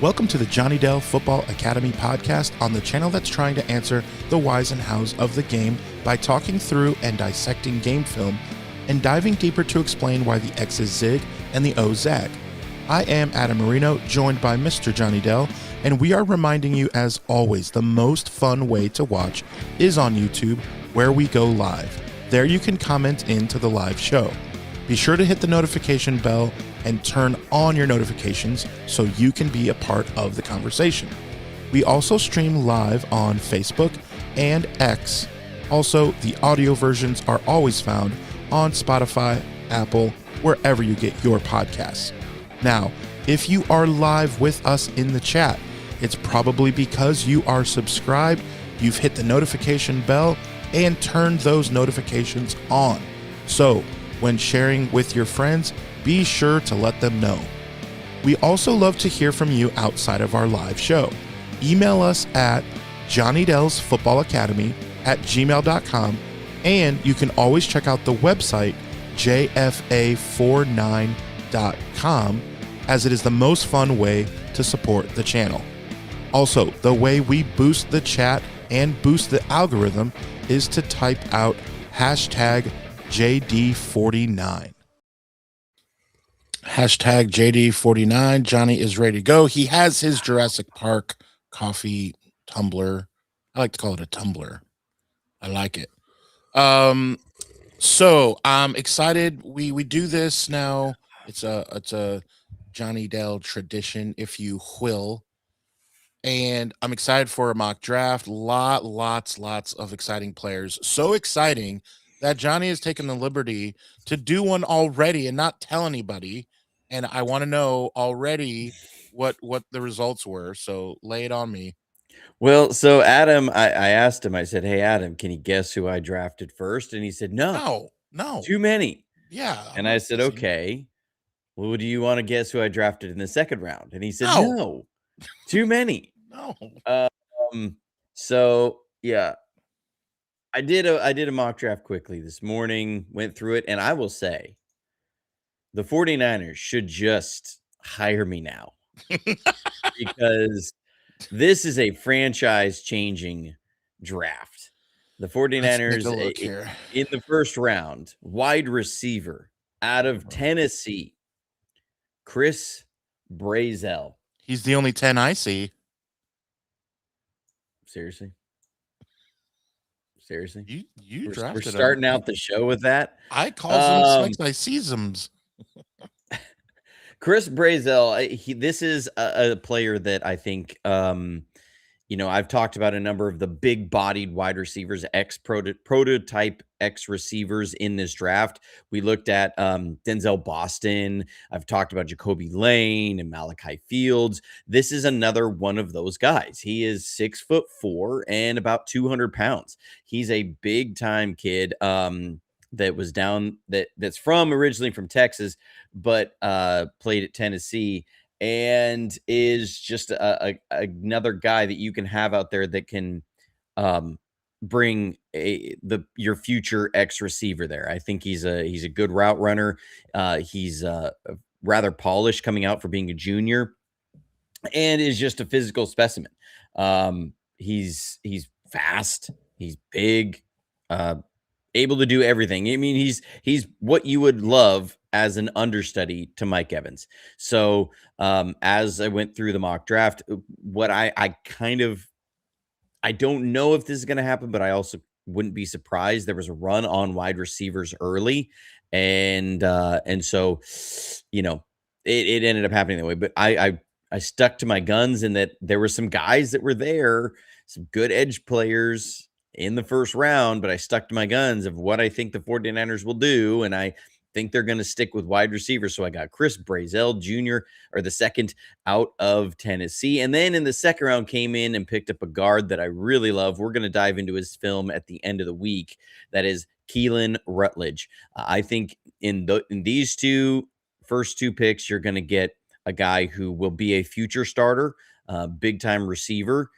Welcome to the Johnny Dell Football Academy podcast on the channel that's trying to answer the whys and hows of the game by talking through and dissecting game film and diving deeper to explain why the X's zig and the O's zag. I am Adam Marino, joined by Mr. Johnny Dell, and we are reminding you, as always, the most fun way to watch is on YouTube, where we go live. There you can comment into the live show. Be sure to hit the notification bell and turn on your notifications so you can be a part of the conversation. We also stream live on Facebook and X. Also, the audio versions are always found on Spotify, Apple, wherever you get your podcasts. Now, if you are live with us in the chat, it's probably because you are subscribed, you've hit the notification bell, and turned those notifications on. So, when sharing with your friends, be sure to let them know. We also love to hear from you outside of our live show. Email us at jonnydelsfootballacademy@gmail.com, and you can always check out the website jfa49.com, as it is the most fun way to support the channel. Also, the way we boost the chat and boost the algorithm is to type out hashtag JD49. Hashtag JD49. Johnny is ready to go. He has his Jurassic Park coffee tumbler. I like to call it a tumbler. I like it. So I'm excited. We do this now. It's a Johnny Dell tradition, if you will. And I'm excited for a mock draft. Lots of exciting players. So exciting that Johnny has taken the liberty to do one already and not tell anybody. And I want to know already what the results were. So lay it on me. Well, so Adam, I asked him, I said, "Hey, Adam, can you guess who I drafted first?" And he said, No. Too many. Yeah. And I said, guessing. "Okay, well, do you want to guess who I drafted in the second round?" And he said, No. "No, too many." No. So yeah, I did a mock draft quickly this morning, went through it, and I will say the 49ers should just hire me now because this is a franchise-changing draft. The 49ers in the first round, wide receiver out of Tennessee, Chris Brazel. He's the only 10 I see. Seriously? We're starting out the show with that. I call them I see them. Chris Brazel, this is a player that I think, I've talked about a number of the big-bodied wide receivers, prototype X receivers in this draft. We looked at Denzel Boston. I've talked about Jacoby Lane and Malachi Fields. This is another one of those guys. He is 6'4" and about 200 pounds. He's a big-time kid. That's originally from Texas, but played at Tennessee and is just another guy that you can have out there that can bring your future X receiver there. I think he's a good route runner. He's rather polished coming out for being a junior, and is just a physical specimen. He's fast. He's big. Able to do everything. I mean, he's what you would love as an understudy to Mike Evans. So as I went through the mock draft, what I don't know if this is going to happen, but I also wouldn't be surprised. There was a run on wide receivers early, and so it ended up happening that way. But I stuck to my guns in that there were some guys that were there, some good edge players in the first round, but I stuck to my guns of what I think the 49ers will do, and I think they're going to stick with wide receivers. So I got Chris Brazel Jr., or the second, out of Tennessee. And then in the second round came in and picked up a guard that I really love. We're going to dive into his film at the end of the week. That is Keelan Rutledge. I think in these first two picks, you're going to get a guy who will be a future starter, big-time receiver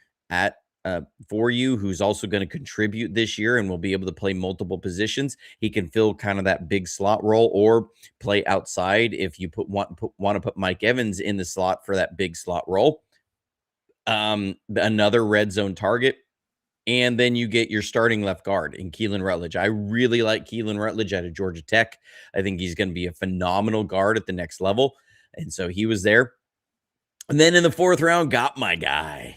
for you, who's also going to contribute this year and will be able to play multiple positions. He can fill kind of that big slot role or play outside if you want to put Mike Evans in the slot for that big slot role. another red zone target. And then you get your starting left guard in Keelan Rutledge. I really like Keelan Rutledge out of Georgia Tech. I think he's going to be a phenomenal guard at the next level. And so he was there. And then in the 4th round, got my guy,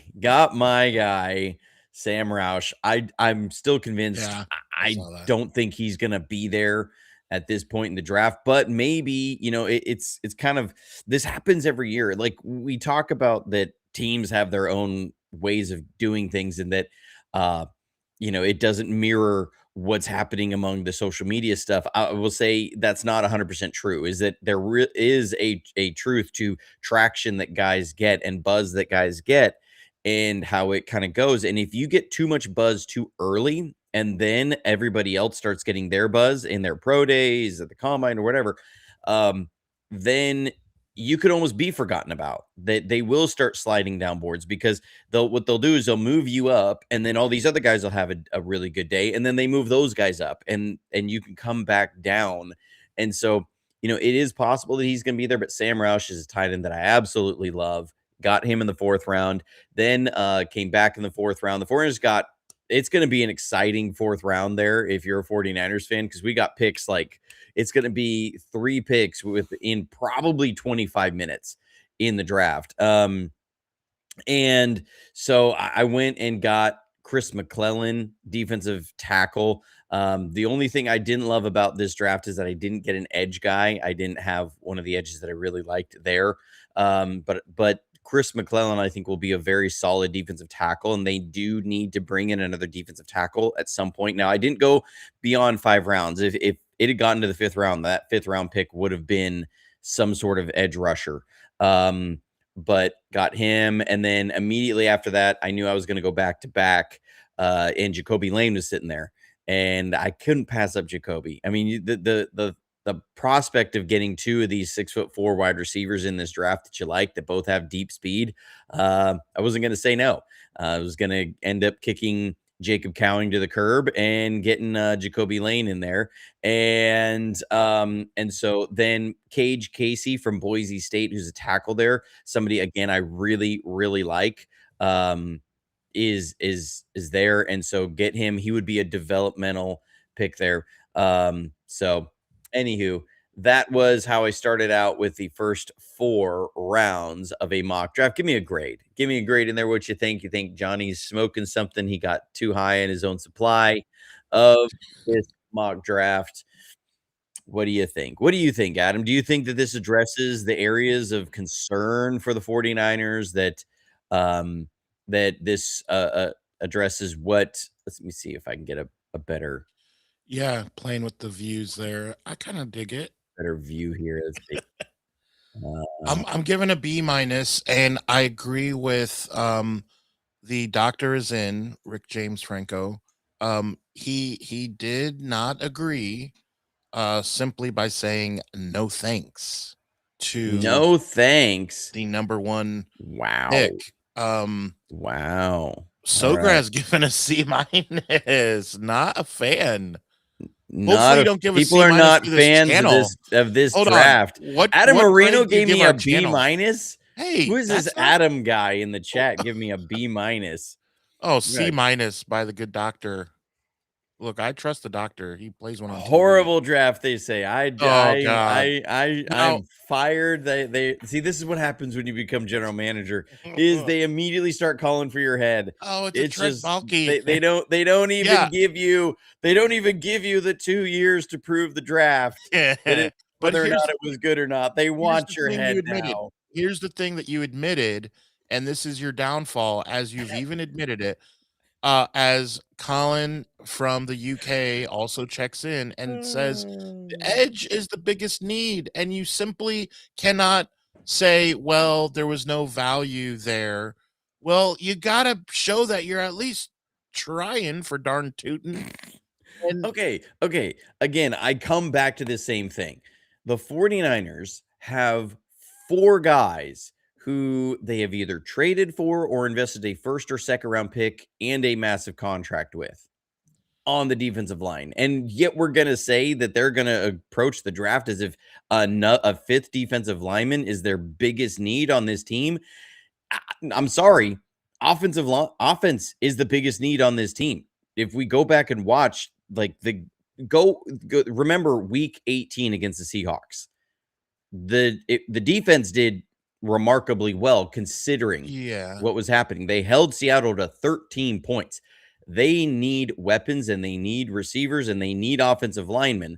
Sam Roush. I'm still convinced. Yeah, I I saw that. don't think he's going to be there at this point in the draft, but maybe, it's kind of, this happens every year. Like, we talk about that teams have their own ways of doing things, and that, uh, it doesn't mirror what's happening among the social media stuff. I will say that's not 100% true. Is that there is a truth to traction that guys get and buzz that guys get, and how it kind of goes. And if you get too much buzz too early, and then everybody else starts getting their buzz in their pro days at the combine or whatever, then you could almost be forgotten about. That they will start sliding down boards, because what they'll do is they'll move you up, and then all these other guys will have a really good day, and then they move those guys up, and you can come back down. And so, it is possible that he's going to be there, but Sam Roush is a tight end that I absolutely love. Got him in the 4th round, then came back in the 4th round. The 49ers it's going to be an exciting 4th round there if you're a 49ers fan, because we got picks like, it's going to be 3 picks within probably 25 minutes in the draft. And so I went and got Chris McClellan, defensive tackle. The only thing I didn't love about this draft is that I didn't get an edge guy. I didn't have one of the edges that I really liked there. But Chris McClellan, I think, will be a very solid defensive tackle, and they do need to bring in another defensive tackle at some point. Now, I didn't go beyond 5 rounds. If it had gotten to the 5th round, that 5th round pick would have been some sort of edge rusher. But got him. And then immediately after that, I knew I was going to go back to back. And Jacoby Lane was sitting there, and I couldn't pass up Jacoby. I mean, the prospect of getting 2 of these 6'4" wide receivers in this draft that you like, that both have deep speed, I wasn't going to say no. I was going to end up kicking Jacob Cowing to the curb and getting Jacoby Lane in there. And so then Cage Casey from Boise State, who's a tackle there, somebody again I really, really like, is there. And so get him. He would be a developmental pick there. So anywho, that was how I started out with the first 4 rounds of a mock draft. Give me a grade. Give me a grade in there. What you think? You think Johnny's smoking something? He got too high in his own supply of this mock draft. What do you think? What do you think, Adam? Do you think that this addresses the areas of concern for the 49ers, that this addresses what? Let me see if I can get a better Yeah, playing with the views there. I kind of dig it. view here. Let's see. I'm giving a B minus, and I agree with the doctor is in Rick James Franco. He did not agree simply by saying no thanks to No thanks. the number 1 Wow. pick. Wow. Sogra has given a C minus. Not a fan. Not Hopefully you don't give a people C are minus not to this fans channel. of this Hold on. draft. What Adam what Marino grade do you gave give me our a B channel? minus. Hey, Who is this that's not Adam guy in the chat? Give me a B minus. Oh, C Right. minus by the good doctor. Look, I trust the doctor. He plays one on TV. Horrible draft, they say. God. I'm fired. They see, this is what happens when you become general manager, is they immediately start calling for your head. Oh, it's a Trent just Baalke. they don't even Yeah. give you the 2 years to prove the draft, that But whether or here's not it was good or not. They here's want the your thing head you admitted. now. Here's the thing that you admitted, and this is your downfall, as you've even admitted it. As Colin from the UK also checks in and says, the edge is the biggest need, and you simply cannot say, well, there was no value there. Well, you gotta show that you're at least trying, for darn tootin'. And Okay. Again, I come back to the same thing. The 49ers have 4 guys who they have either traded for or invested a first or second round pick and a massive contract with on the defensive line. And yet we're going to say that they're going to approach the draft as if a 5th defensive lineman is their biggest need on this team. I'm sorry. offense is the biggest need on this team. If we go back and watch, like remember week 18 against the Seahawks, the defense did remarkably well considering what was happening. They held Seattle to 13 points. They need weapons and they need receivers and they need offensive linemen.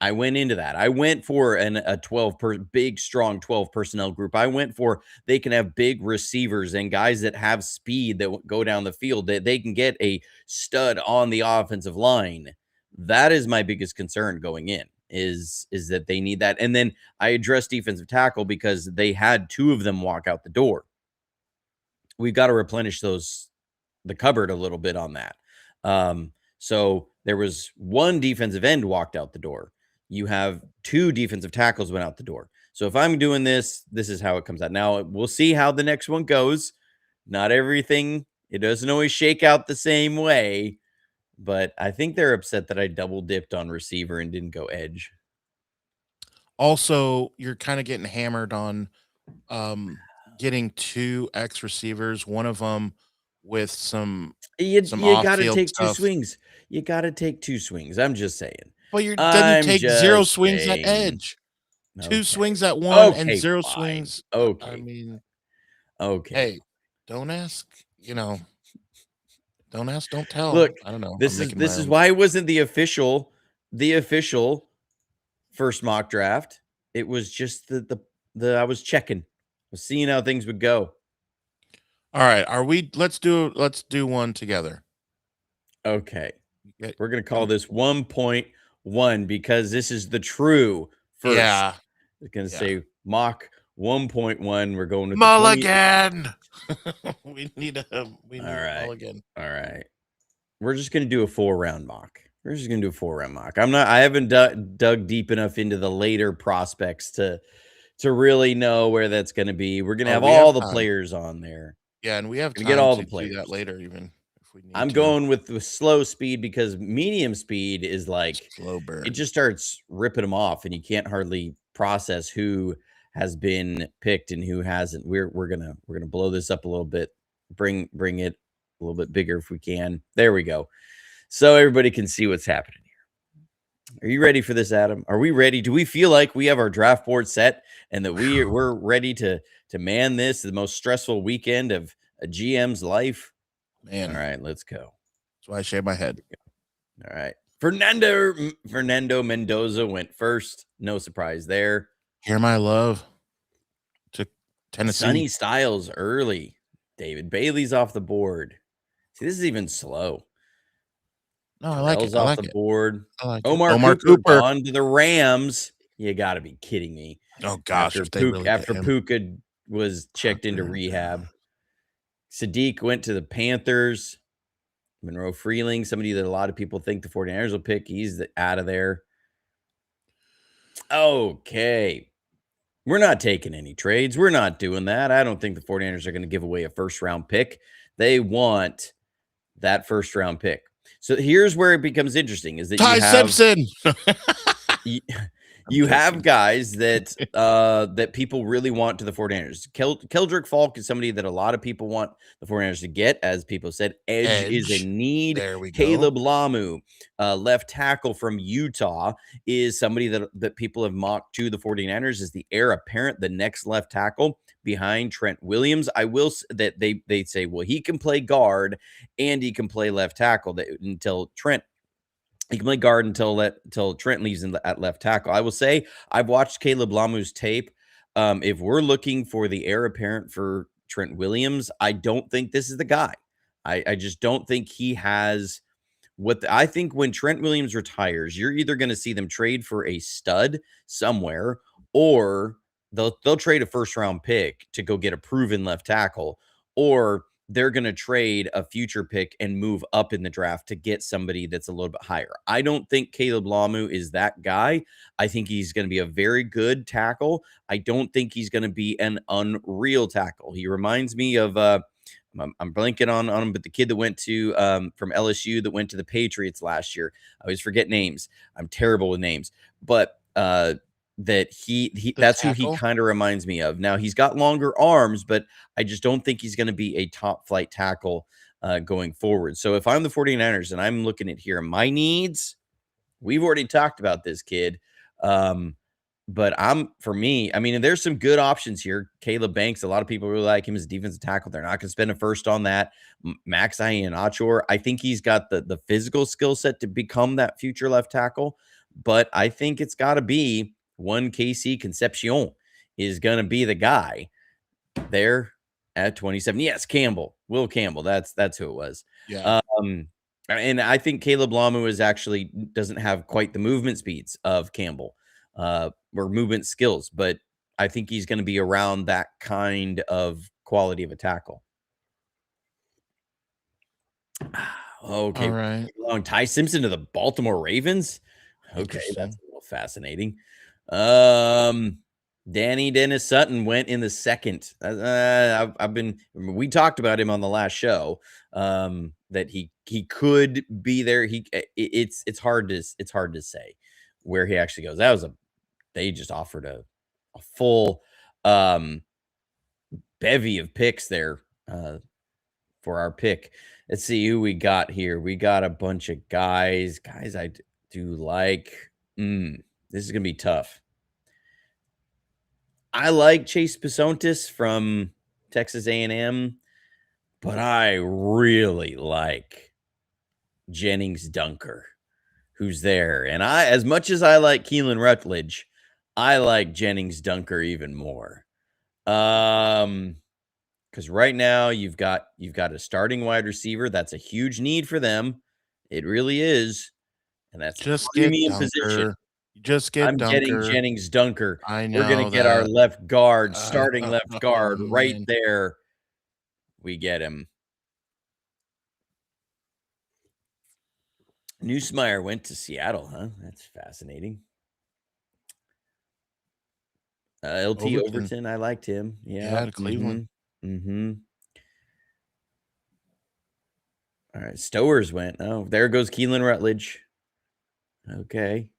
I went into that. I went for a big, strong 12 personnel group. I went for they can have big receivers and guys that have speed that go down the field, that they can get a stud on the offensive line. That is my biggest concern going in, is that they need that. And then I addressed defensive tackle because they had 2 of them walk out the door. We've got to replenish the cupboard a little bit on that. So there was 1 defensive end walked out the door. You have 2 defensive tackles went out the door. So if I'm doing this is how it comes out. Now we'll see how the next one goes. Not everything, it doesn't always shake out the same way, but I think they're upset that I double dipped on receiver and didn't go edge. Also, you're kind of getting hammered on getting 2 X receivers, one of them with some You got to off-field take 2 stuff. swings. You got to take 2 swings. I'm just saying. Well, then you take 0 just swings at saying. edge. 2 Okay. swings at 1 and Okay, 0 fine. swings. Okay. I mean, okay. hey, don't ask, don't ask, don't tell. Look, I don't know. this is why it wasn't the official first mock draft. It was just the I was checking. I was seeing how things would go. All right, let's do one together. Okay. We're going to call this 1.1 because this is the true first. Yeah. It's going to say mock 1.1. We're going with mulligan. we need a mulligan. All right. We're just going to do a 4-round mock. I haven't dug deep enough into the later prospects to really know where that's going to be. We're going to have all the players on there. Yeah, and we have time to get all to the players. Do that later, even if we need I'm going with the slow speed because medium speed is like slow burn. It just starts ripping them off, and you can't hardly process who has been picked and who hasn't. We're gonna blow this up a little bit, bring it a little bit bigger if we can. There we go, so everybody can see what's happening here. Are you ready for this, Adam? Are we ready? Do we feel like we have our draft board set and that we're ready to man this, the most stressful weekend of a GM's life? Man. All right, let's go. That's why I shave my head. All right. Fernando Mendoza went first. No surprise there. Hear my love to Tennessee. Sonny Styles early. David Bailey's off the board. See, this is even slow. No, I like it. Off the board. Omar Cooper on to the Rams. You got to be kidding me. Oh gosh, after Puka was checked into rehab. Sadiq went to the Panthers. Monroe Freeling, somebody that a lot of people think the 49ers will pick. He's out of there. Okay. We're not taking any trades. We're not doing that. I don't think the 49ers are going to give away a first-round pick. They want that first-round pick. So here's where it becomes interesting, is that Ty Simpson. You have guys that that people really want to the 49ers. Keldrick Falk is somebody that a lot of people want the 49ers to get. As people said, edge is a need. There we go. Caleb Lamu, left tackle from Utah, is somebody that people have mocked to the 49ers as the heir apparent, the next left tackle behind Trent Williams. I will that they say, well, he can play guard and he can play left tackle until Trent. He can play guard until Trent leaves at left tackle. I will say I've watched Caleb Lamu's tape. If we're looking for the heir apparent for Trent Williams, I don't think this is the guy. I just don't think he has I think when Trent Williams retires, you're either going to see them trade for a stud somewhere, or they'll trade a first-round pick to go get a proven left tackle, or they're going to trade a future pick and move up in the draft to get somebody that's a little bit higher. I don't think Caleb Lamu is that guy. I think he's going to be a very good tackle. I don't think he's going to be an unreal tackle. He reminds me of, I'm blanking on him, but the kid that went to, from LSU that went to the Patriots last year. I always forget names. I'm terrible with names. But that that's who he kind of reminds me of. Now he's got longer arms, but I just don't think he's going to be a top flight tackle going forward. So if I'm the 49ers and I'm looking at here, my needs, we've already talked about this kid. But for me, I mean, there's some good options here. Caleb Banks, a lot of people really like him as a defensive tackle. They're not going to spend a first on that. Max Iheanacho, I think he's got the physical skill set to become that future left tackle. But I think it's got to be one KC Concepcion is going to be the guy there at 27. Yes, Will Campbell. That's who it was. Yeah. And I think Caleb Lamu doesn't have quite the movement speeds of Campbell or movement skills, but I think he's going to be around that kind of quality of a tackle. Okay. All right. Ty Simpson to the Baltimore Ravens. Okay, that's a little fascinating. Danny Dennis Sutton went in the second. We talked about him on the last show. That he could be there. It's hard to say where he actually goes. They just offered a full bevy of picks there for our pick. Let's see who we got here. We got a bunch of guys I do like. This is gonna be tough. I like Chase Pisontis from Texas A&M, but I really like Jennings Dunker, who's there. And as much as I like Keelan Rutledge, I like Jennings Dunker even more. Because right now you've got a starting wide receiver. That's a huge need for them. It really is. And that's just a premium position. I'm getting Jennings Dunker. I know. We're going to get our left guard, starting left guard right there. We get him. Nussmeier went to Seattle, huh? That's fascinating. LT Overton, I liked him. Yeah, to Cleveland. All right, Stowers went. Oh, there goes Keelan Rutledge. Okay.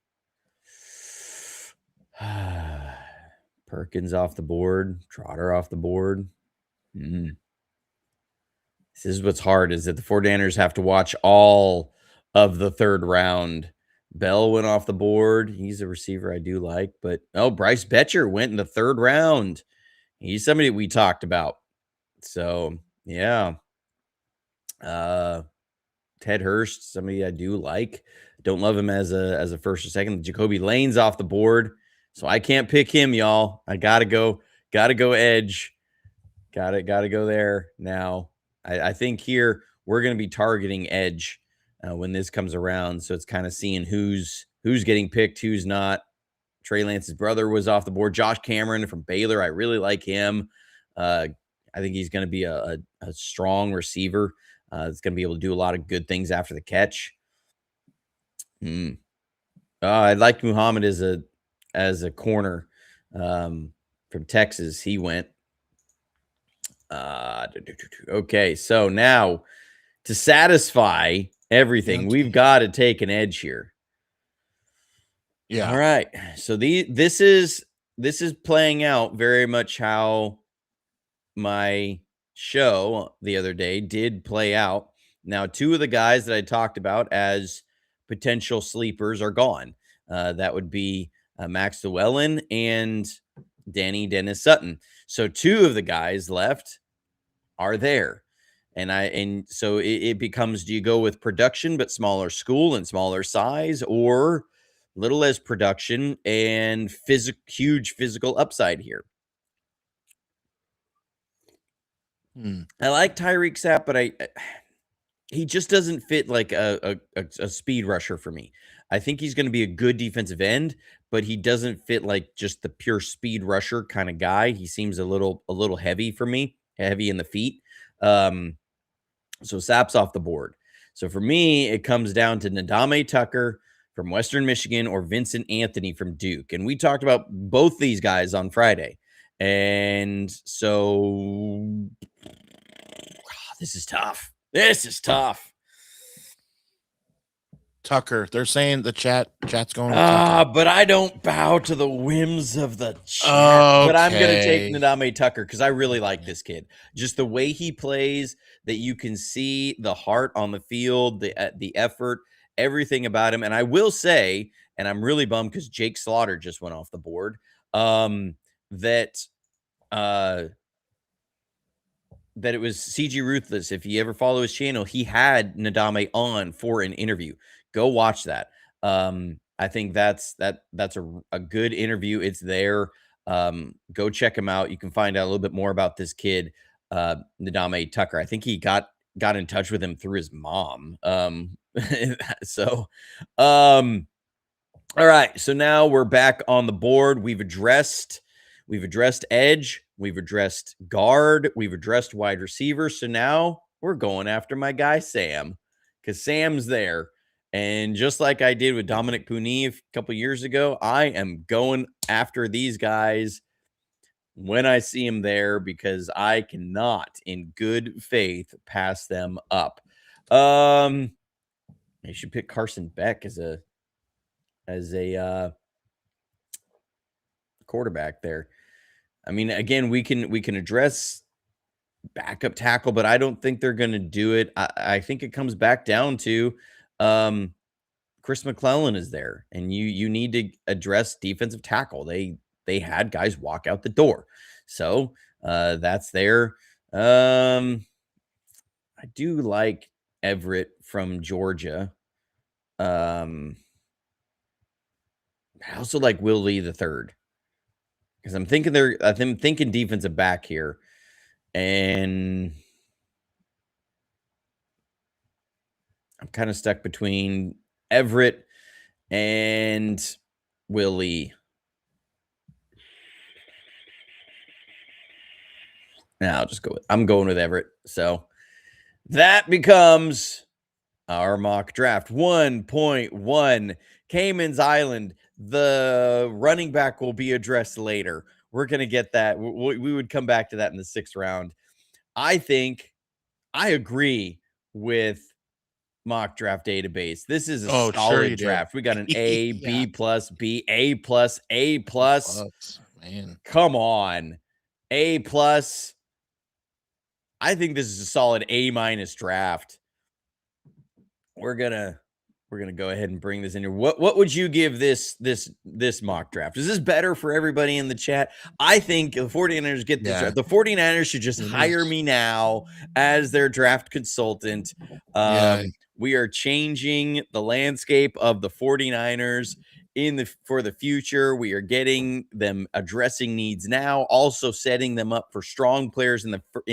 Perkins off the board. Trotter off the board. This is what's hard, is that the 49ers have to watch all of the third round. Bell went off the board. He's a receiver I do like. But, Bryce Betcher went in the third round. He's somebody we talked about. So, yeah. Ted Hurst, somebody I do like. Don't love him as a first or second. Jacoby Lane's off the board, so I can't pick him, y'all. I gotta go edge. Gotta go there now. I think here we're gonna be targeting edge when this comes around. So it's kind of seeing who's getting picked, who's not. Trey Lance's brother was off the board. Josh Cameron from Baylor, I really like him. I think he's going to be a strong receiver. It's going to be able to do a lot of good things after the catch. I like Muhammad as a corner from Texas. He went. Okay, so now to satisfy everything, we've got to take an edge here. Yeah. All right. So this is playing out very much how my show the other day did play out. Now, two of the guys that I talked about as potential sleepers are gone. That would be Max Llewellyn and Danny Dennis Sutton. So two of the guys left are there. And so it becomes, do you go with production but smaller school and smaller size, or little less production and huge physical upside here? I like Tyreek Sapp, but he just doesn't fit like a speed rusher for me. I think he's going to be a good defensive end, but he doesn't fit like just the pure speed rusher kind of guy. He seems a little heavy for me, heavy in the feet. So Sapp's off the board. So for me, it comes down to Nadame Tucker from Western Michigan or Vincent Anthony from Duke. And we talked about both these guys on Friday. And so this is tough. Tucker. They're saying the chat's going with Tucker. But I don't bow to the whims of the chat. But I'm going to take Okay. Ndame Tucker because I really like this kid. Just the way he plays, that you can see the heart on the field, the effort, everything about him. And I will say, and I'm really bummed because Jake Slaughter just went off the board, that that it was CG Ruthless. If you ever follow his channel, he had Ndame on for an interview. Go watch that. I think that's a good interview. It's there. Go check him out. You can find out a little bit more about this kid, Ndame Tucker. I think he got in touch with him through his mom. So, all right. So now we're back on the board. We've addressed edge, we've addressed guard, we've addressed wide receiver. So now we're going after my guy Sam, because Sam's there. And just like I did with Dominic Puni a couple years ago, I am going after these guys when I see them there, because I cannot, in good faith, pass them up. I should pick Carson Beck as a quarterback there. I mean, again, we can address backup tackle, but I don't think they're going to do it. I think it comes back down to Chris McClellan is there, and you need to address defensive tackle. They had guys walk out the door, so that's there. I do like Everett from Georgia. I also like Will Lee the third, because I'm thinking defensive back here, and I'm kind of stuck between Everett and Willie. Now I'm going with Everett. So that becomes our mock draft. 1.1 Cayman's Island. The running back will be addressed later. We're going to get that. We would come back to that in the 6th round. I think I agree with Mock Draft Database. This is a solid draft. We got an A, B plus, B, A plus, A plus. Man, come on, A plus. I think this is a solid A minus draft. We're gonna go ahead and bring this in here. What would you give this mock draft? Is this better for everybody in the chat? I think the 49ers get this draft. The 49ers should just hire me now as their draft consultant. We are changing the landscape of the 49ers for the future. We are getting them addressing needs now, also setting them up for strong players in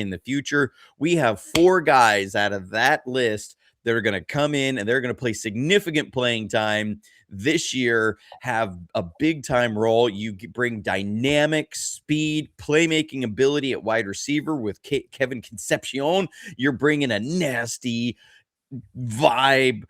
the future. We have 4 guys out of that list that are going to come in and they're going to play significant playing time this year, have a big time role. You bring dynamic speed, playmaking ability at wide receiver with Kevin Concepcion. You're bringing a nasty vibe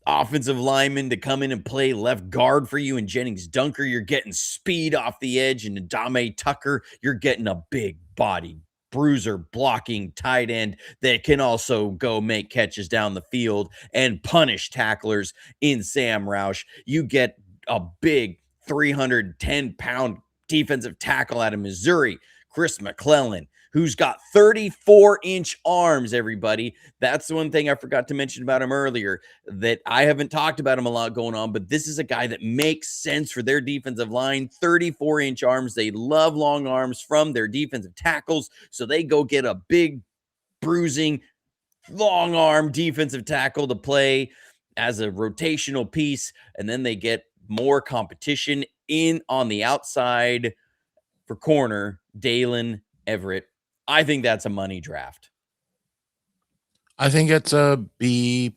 offensive lineman to come in and play left guard for you, and Jennings Dunker. You're getting speed off the edge, and Ndame Tucker. You're getting a big body bruiser blocking tight end that can also go make catches down the field and punish tacklers in Sam Roush. You get a big 310-pound defensive tackle out of Missouri, Chris McClellan, who's got 34-inch arms, everybody. That's the one thing I forgot to mention about him earlier, that I haven't talked about him a lot going on, but this is a guy that makes sense for their defensive line. 34-inch arms. They love long arms from their defensive tackles, so they go get a big, bruising, long arm defensive tackle to play as a rotational piece, and then they get more competition on the outside for corner, Dalen Everett. I think that's a money draft. I think it's a B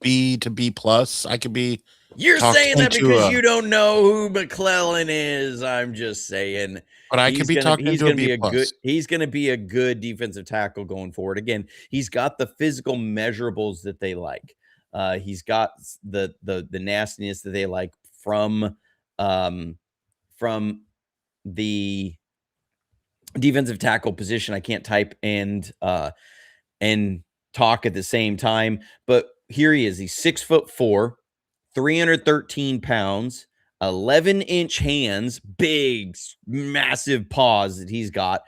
to B plus. I could be. You're saying that because you don't know who McClellan is. I'm just saying. But I could be talking into a B plus. He's going to be a good defensive tackle going forward. Again, he's got the physical measurables that they like. He's got the nastiness that they like from the defensive tackle position. I can't type and talk at the same time, but here he is. He's 6'4", 313 pounds, 11-inch hands, big, massive paws that he's got.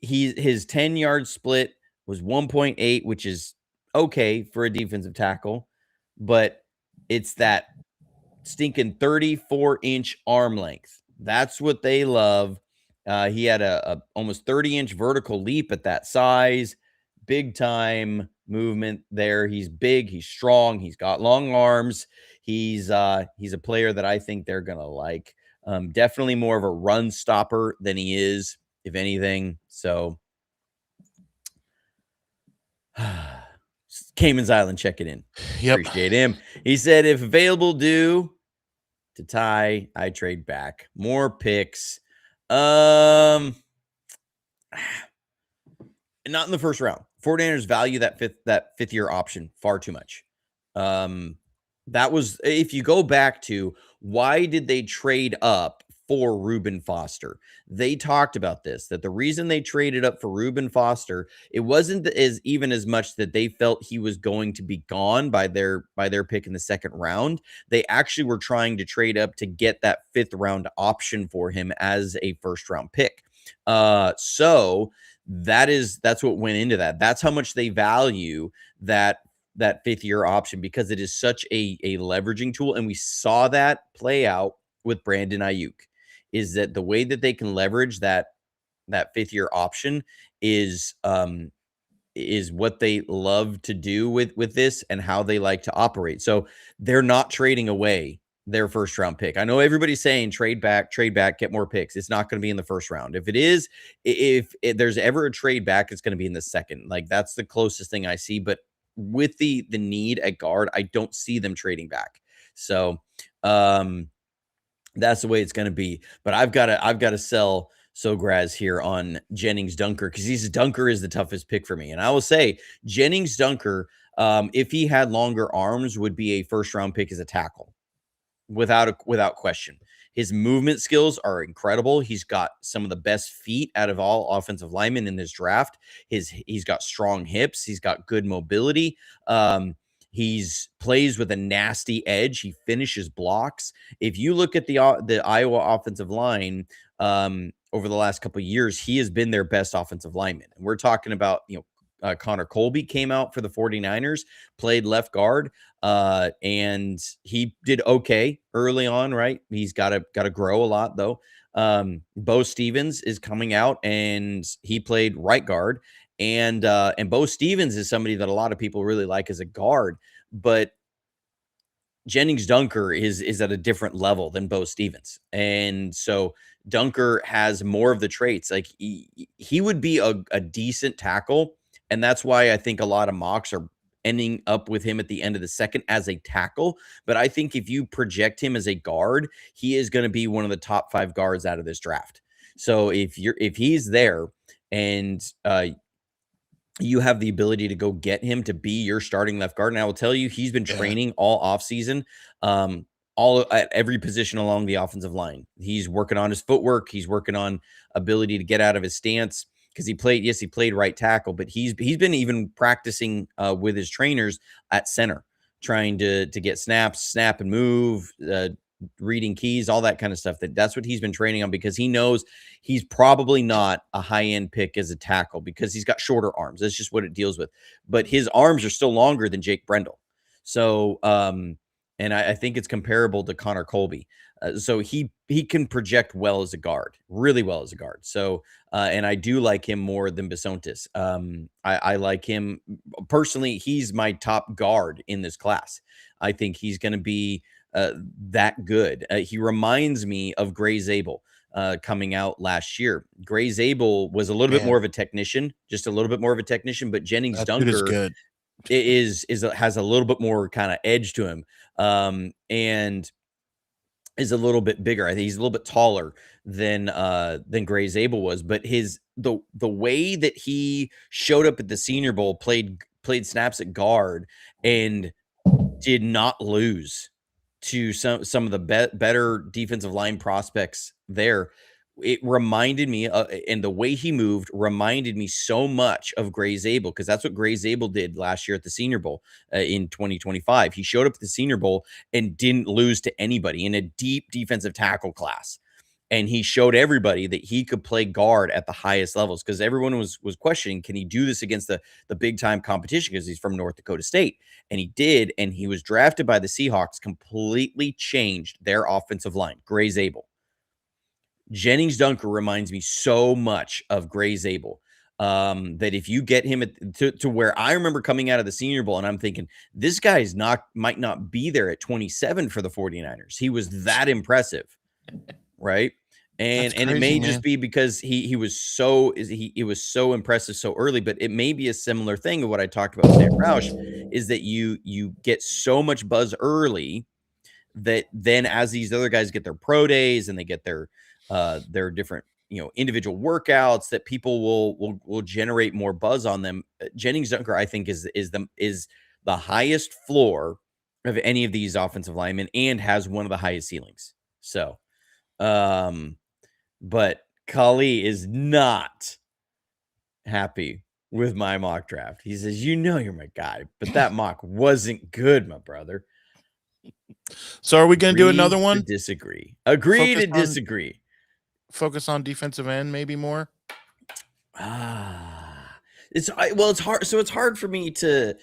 His 10-yard split was 1.8, which is okay for a defensive tackle, but it's that stinking 34-inch arm length. That's what they love. He had a almost 30-inch vertical leap at that size. Big time movement there. He's big, he's strong, he's got long arms. He's a player that I think they're gonna like. Definitely more of a run stopper than he is, if anything. So Cayman's Island checking in. Yep. Appreciate him. He said, if available, due to tie, I trade back. More picks. Not in the first round. 49ers value that fifth year option far too much. That was, if you go back to why did they trade up for Reuben Foster? They talked about this, that the reason they traded up for Reuben Foster, it wasn't as much that they felt he was going to be gone by their pick in the second round. They actually were trying to trade up to get that fifth round option for him as a first round pick. So that's what went into that. That's how much they value that fifth year option, because it is such a leveraging tool. And we saw that play out with Brandon Ayuk, is that the way that they can leverage that fifth year option is what they love to do with this and how they like to operate. So they're not trading away their first round pick. I know everybody's saying trade back, get more picks. It's not going to be in the first round. If it is, if there's ever a trade back, it's going to be in the second. Like, that's the closest thing I see. But with the need at guard, I don't see them trading back. So that's the way it's going to be. But I've got to sell Sograz here on Jennings Dunker, because Dunker is the toughest pick for me. And I will say Jennings Dunker, if he had longer arms, would be a first round pick as a tackle, without question. His movement skills are incredible. He's got some of the best feet out of all offensive linemen in this draft. He's got strong hips. He's got good mobility. He's plays with a nasty edge. He finishes blocks. If you look at the Iowa offensive line over the last couple of years, he has been their best offensive lineman. And we're talking about, Connor Colby came out for the 49ers, played left guard, and he did okay early on, right? He's got to grow a lot, though. Bo Stevens is coming out, and he played right guard. And Bo Stevens is somebody that a lot of people really like as a guard, but Jennings Dunker is at a different level than Bo Stevens. And so Dunker has more of the traits. Like, he would be a decent tackle. And that's why I think a lot of mocks are ending up with him at the end of the second as a tackle. But I think if you project him as a guard, he is going to be one of the top 5 guards out of this draft. So if he's there and you have the ability to go get him to be your starting left guard. And I will tell you, he's been training all offseason, all at every position along the offensive line. He's working on his footwork. He's working on ability to get out of his stance, because he played right tackle, but he's been even practicing with his trainers at center, trying to get snaps, snap and move, reading keys, all that kind of stuff. That's what he's been training on, because he knows he's probably not a high-end pick as a tackle, because he's got shorter arms. That's just what it deals with. But his arms are still longer than Jake Brendel. So, and I think it's comparable to Connor Colby. So he can project well as a guard, really well as a guard. So, and I do like him more than Bisontis. I like him personally. He's my top guard in this class. I think he's going to be that good. He reminds me of Gray Zabel coming out last year. Gray Zabel was a little bit more of a technician, just a little bit more of a technician, but Jennings Dunker has a little bit more kind of edge to him, and is a little bit bigger. I think he's a little bit taller than Gray Zabel was, but the way that he showed up at the Senior Bowl, played snaps at guard, and did not lose to some of the better defensive line prospects there, it reminded me, and the way he moved reminded me so much of Gray Zabel, because that's what Gray Zabel did last year at the Senior Bowl in 2025. He showed up at the Senior Bowl and didn't lose to anybody in a deep defensive tackle class. And he showed everybody that he could play guard at the highest levels, because everyone was questioning, can he do this against the big time competition, because he's from North Dakota State. And he did, and he was drafted by the Seahawks, completely changed their offensive line. Gray Zabel. Jennings Dunker reminds me so much of Gray Zabel, that if you get him to where I remember coming out of the Senior Bowl and I'm thinking, this guy might not be there at 27 for the 49ers. He was that impressive, right? And Crazy, it may man. just be because he was so impressive so early, but it may be a similar thing of what I talked about with Dan Roush, is that you get so much buzz early that then as these other guys get their pro days and they get their different, individual workouts, that people will generate more buzz on them. Jennings Dunker, I think, is the highest floor of any of these offensive linemen and has one of the highest ceilings. So, but Kali is not happy with my mock draft. He says, you're my guy, but that mock wasn't good, my brother. So are we going to do another one? Disagree. Agree to disagree. Focus on defensive end maybe more? It's hard. So it's hard for me to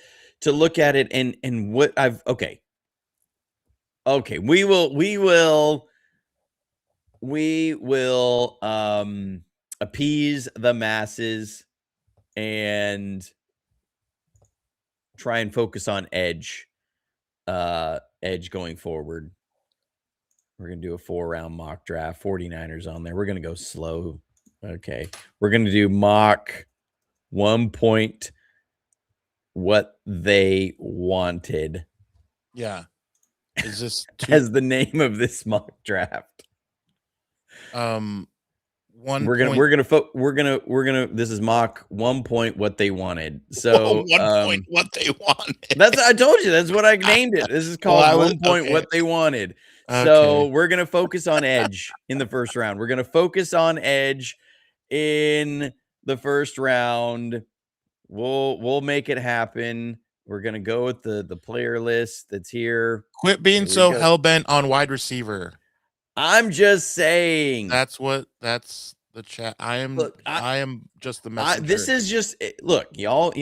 look at it and what I've okay. We will appease the masses and try and focus on edge going forward. We're going to do a 4-round mock draft, 49ers on there. We're going to go slow. Okay. We're going to do mock 1 point what they wanted. Yeah. Is this as the name of this mock draft? We're gonna this is mock 1 point what they wanted. So 1 point what they wanted. I told you, that's what I named it. This is called 1 point what they wanted. So we're gonna focus on edge in the first round. We're gonna focus on edge in the first round. We'll make it happen. We're gonna go with the player list that's here. Quit being so hell-bent on wide receiver. I'm just saying. That's the chat. I am just the messenger. This is just look, y'all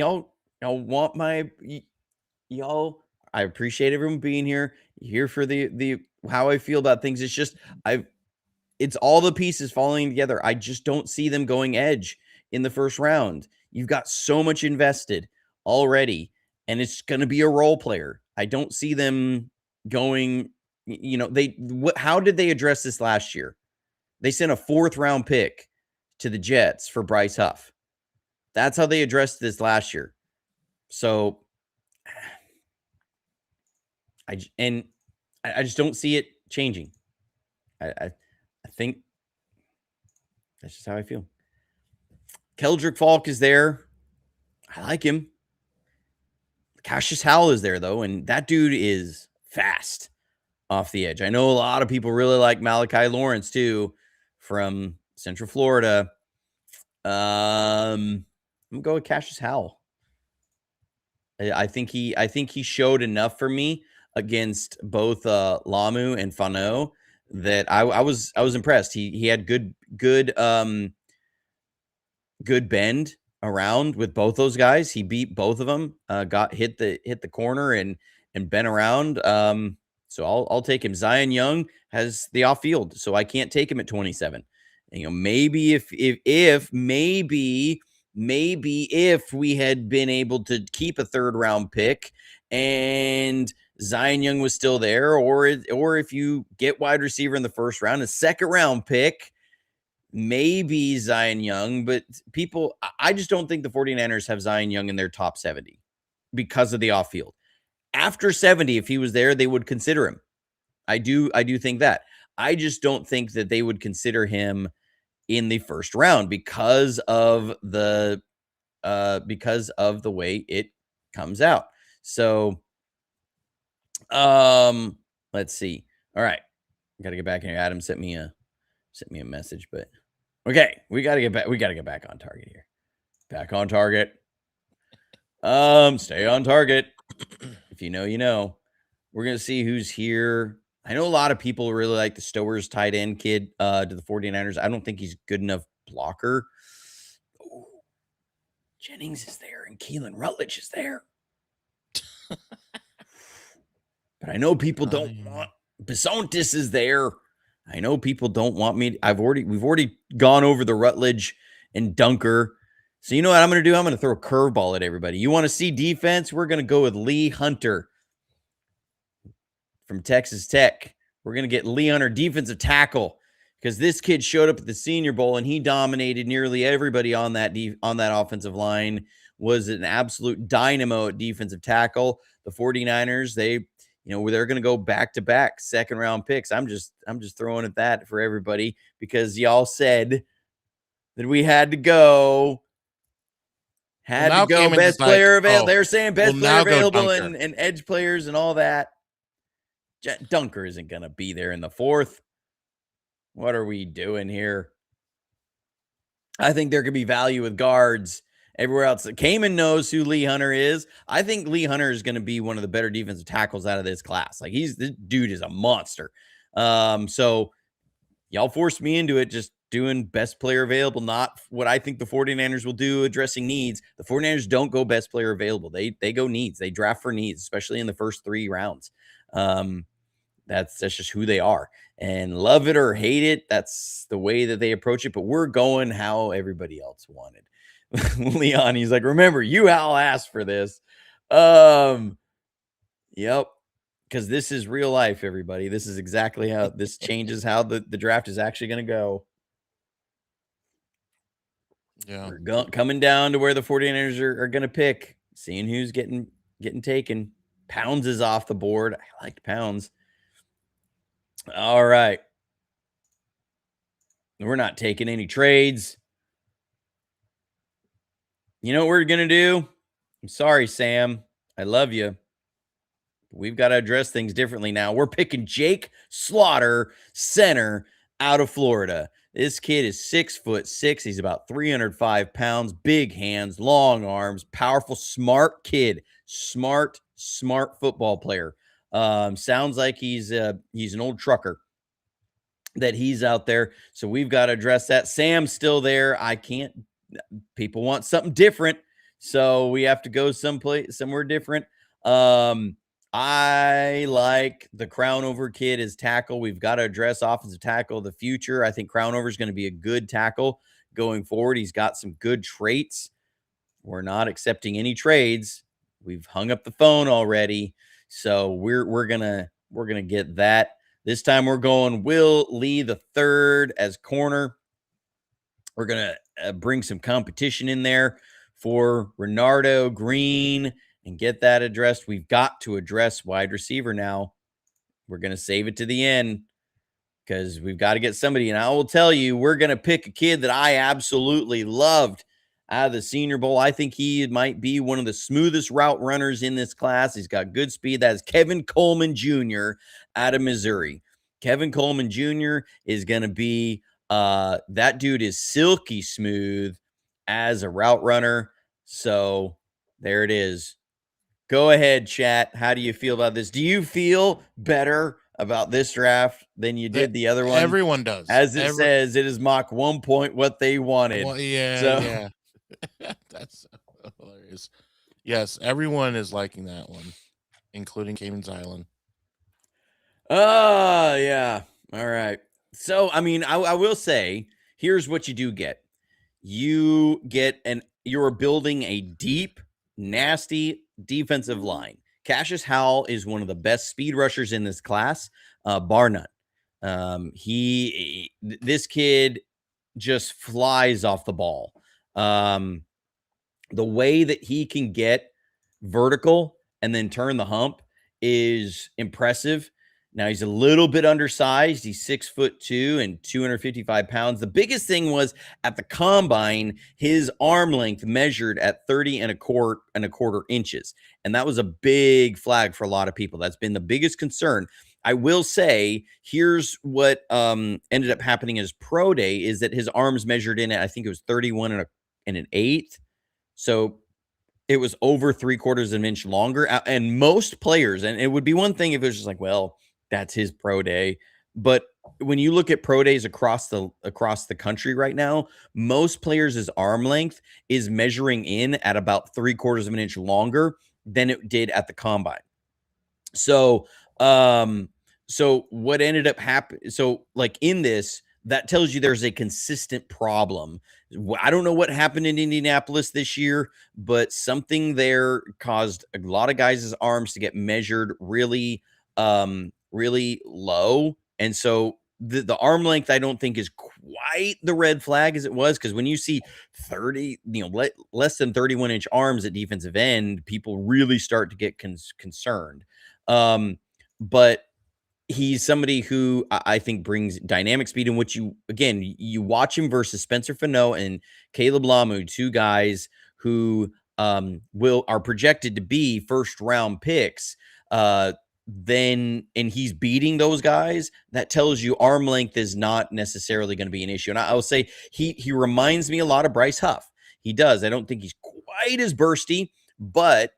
want my y'all. I appreciate everyone being here. Here for the how I feel about things. It's just it's all the pieces falling together. I just don't see them going edge in the first round. You've got so much invested already, and it's going to be a role player. I don't see them going. How did they address this last year? They sent a 4th-round pick to the Jets for Bryce Huff. That's how they addressed this last year. So I just don't see it changing. I think that's just how I feel. Keldrick Falk is there. I like him. Cassius Howell is there, though, and that dude is fast off the edge. I know a lot of people really like Malachi Lawrence, too, from Central Florida. I'm going to go with Cassius Howell. I think he showed enough for me against both Lamu and Fano that I was impressed. He had good bend around with both those guys. He beat both of them. Got hit the corner and bent around. So I'll take him. Zion Young has the off field, so I can't take him at 27. And, maybe if we had been able to keep a 3rd-round pick and Zion Young was still there, or if you get wide receiver in the 1st round, a 2nd-round pick, maybe Zion Young, but I just don't think the 49ers have Zion Young in their top 70 because of the off field. After 70, if he was there, they would consider him. I do think that. I just don't think that they would consider him in the 1st round because of the way it comes out. So, let's see. All right, got to get back in here. Adam sent me a message, but Okay, we got to get back. We got to get back on target here. Back on target. Stay on target. If you know, you know. We're going to see who's here. I know a lot of people really like the Stowers tight end kid to the 49ers. I don't think he's good enough blocker. Ooh, Jennings is there and Keelan Rutledge is there. But I know people don't want Bisontis is there. I know people don't want me. We've already gone over the Rutledge and Dunker. So you know what I'm going to do? I'm going to throw a curveball at everybody. You want to see defense? We're going to go with Lee Hunter from Texas Tech. We're going to get Lee Hunter, defensive tackle, because this kid showed up at the Senior Bowl and he dominated nearly everybody on that offensive line, was an absolute dynamo at defensive tackle. The 49ers, they're going to go back-to-back second-round picks. I'm just throwing at that for everybody because y'all said that we had to go. Best player available. They're saying best player available and edge players and all that. Dunker isn't going to be there in the fourth. What are we doing here? I think there could be value with guards everywhere else. Kamen knows who Lee Hunter is. I think Lee Hunter is going to be one of the better defensive tackles out of this class. Like this dude is a monster. So y'all forced me into it, just doing best player available, not what I think the 49ers will do addressing needs. The 49ers don't go best player available. They go needs. They draft for needs, especially in the first 3 rounds. That's just who they are, and love it or hate it, that's the way that they approach it. But we're going how everybody else wanted. Leon, he's like, remember, you all asked for this. Yep, because this is real life, everybody. This is exactly how this changes how the draft is actually going to go. Yeah, we're coming down to where the 49ers are going to pick, seeing who's getting taken. Pounds is off the board. I liked Pounds. All right. We're not taking any trades. You know what we're going to do? I'm sorry, Sam. I love you. We've got to address things differently now. We're picking Jake Slaughter, center, out of Florida. This kid is 6'6". He's about 305 pounds, big hands, long arms, powerful, smart kid. Smart football player. Sounds like he's an old trucker that he's out there. So we've got to address that. Sam's still there. People want something different. So we have to go somewhere different. I like the Crownover kid as tackle. We've got to address offensive tackle of the future. I think Crownover is going to be a good tackle going forward. He's got some good traits. We're not accepting any trades. We've hung up the phone already. So we're gonna get that. This time we're going Will Lee the third as corner. We're gonna bring some competition in there for Renardo Green and get that addressed. We've got to address wide receiver now. We're gonna save it to the end because we've got to get somebody. And I will tell you, we're gonna pick a kid that I absolutely loved out of the Senior Bowl. I think he might be one of the smoothest route runners in this class. He's got good speed. That is Kevin Coleman Jr. out of Missouri. Kevin Coleman Jr. is going to be, that dude is silky smooth as a route runner. So there it is. Go ahead, chat. How do you feel about this? Do you feel better about this draft than you did the other one? Everyone does. As it says, it is mock 1 point what they wanted. Well, yeah. That's hilarious. Yes, everyone is liking that one, including Cayman's Island. Yeah. All right. So, I mean, I will say, here's what you do get. You're building a deep, nasty defensive line. Cassius Howell is one of the best speed rushers in this class, bar none. This kid just flies off the ball. The way that he can get vertical and then turn the hump is impressive. Now he's a little bit undersized. He's 6'2" and 255 pounds. The biggest thing was at the combine, his arm length measured at 30 and a quarter inches. And that was a big flag for a lot of people. That's been the biggest concern. I will say, here's what ended up happening at his pro day is that his arms measured in at, I think it was 31 and an eighth. So it was over 3/4 of an inch longer. And most players, and it would be one thing if it was just like, well, that's his pro day. But when you look at pro days across the country right now, most players' arm length is measuring in at about 3/4 of an inch longer than it did at the combine. So, so what ended up happening? So, like in this, that tells you there's a consistent problem. I don't know what happened in Indianapolis this year, but something there caused a lot of guys' arms to get measured really, really low. And so the arm length, I don't think is quite the red flag as it was. Cause when you see 30, less than 31-inch arms at defensive end, people really start to get concerned. But he's somebody who I think brings dynamic speed in which you watch him versus Spencer Fano and Caleb Lamu, two guys who are projected to be first round picks. And he's beating those guys. That tells you arm length is not necessarily going to be an issue. And I will say he reminds me a lot of Bryce Huff. He does. I don't think he's quite as bursty, but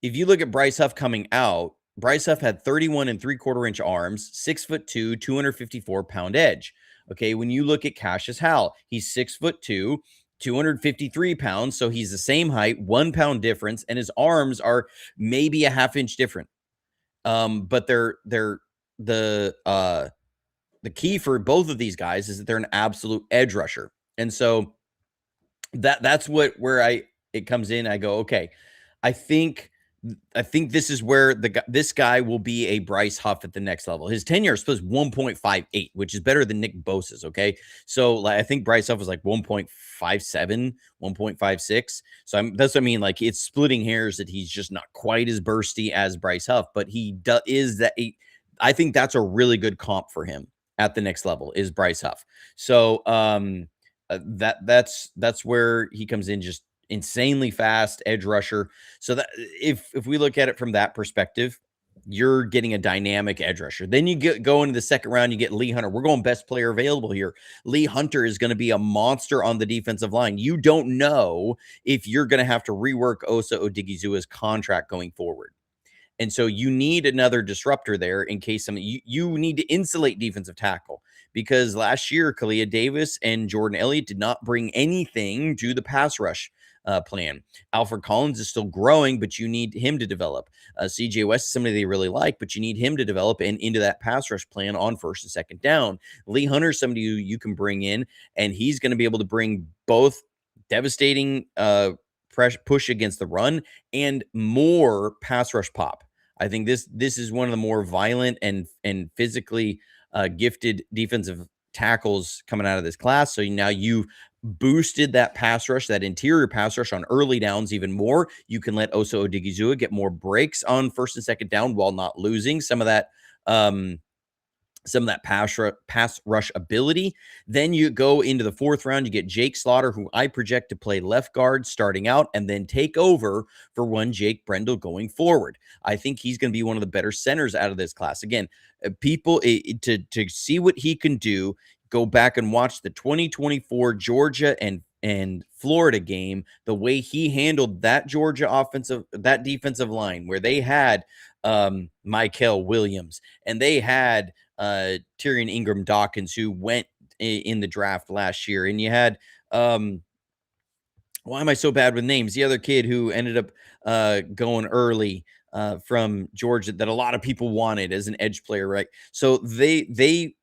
if you look at Bryce Huff coming out, Bryce Huff had 31 and 3/4 inch arms, 6'2", 254-pound edge. Okay, when you look at Cassius Howell, he's 6'2", 253 pounds, so he's the same height, 1 pound difference, and his arms are maybe a half inch different. But they're the key for both of these guys is that they're an absolute edge rusher, and so that's where it comes in. I go, okay, I think this is where this guy will be a Bryce Huff at the next level. His tenure is supposed 1.58, which is better than Nick Bosa's. Okay, so I think Bryce Huff was like 1.57, 1.56. So that's what I mean. Like it's splitting hairs that he's just not quite as bursty as Bryce Huff, but he is that. I think that's a really good comp for him at the next level is Bryce Huff. So that's where he comes in, just insanely fast edge rusher. So that if we look at it from that perspective, you're getting a dynamic edge rusher. Then you go into the second round, you get Lee Hunter. We're going best player available here. Lee Hunter is going to be a monster on the defensive line. You don't know if you're going to have to rework Osa Odighizuwa's contract going forward. And so you need another disruptor there in case you need to insulate defensive tackle, because last year, Kalia Davis and Jordan Elliott did not bring anything to the pass rush plan. Alfred Collins is still growing, but you need him to develop. CJ West is somebody they really like, but you need him to develop and into that pass rush plan on first and second down. Lee Hunter is somebody who you can bring in, and he's going to be able to bring both devastating push against the run and more pass rush pop. I think this is one of the more violent and physically gifted defensive tackles coming out of this class. So now you've boosted that pass rush, that interior pass rush on early downs even more. You can let Osa Odighizuwa get more breaks on first and second down while not losing some of that pass rush ability. Then you go into the fourth round, you get Jake Slaughter, who I project to play left guard starting out and then take over for one Jake Brendel going forward. I think he's going to be one of the better centers out of this class. Again, people to see what he can do, go back and watch the 2024 Georgia and Florida game, the way he handled that that defensive line where they had Michael Williams and they had Tyrion Ingram Dawkins, who went in the draft last year. And you had, why am I so bad with names? The other kid who ended up going early from Georgia that a lot of people wanted as an edge player, right? So they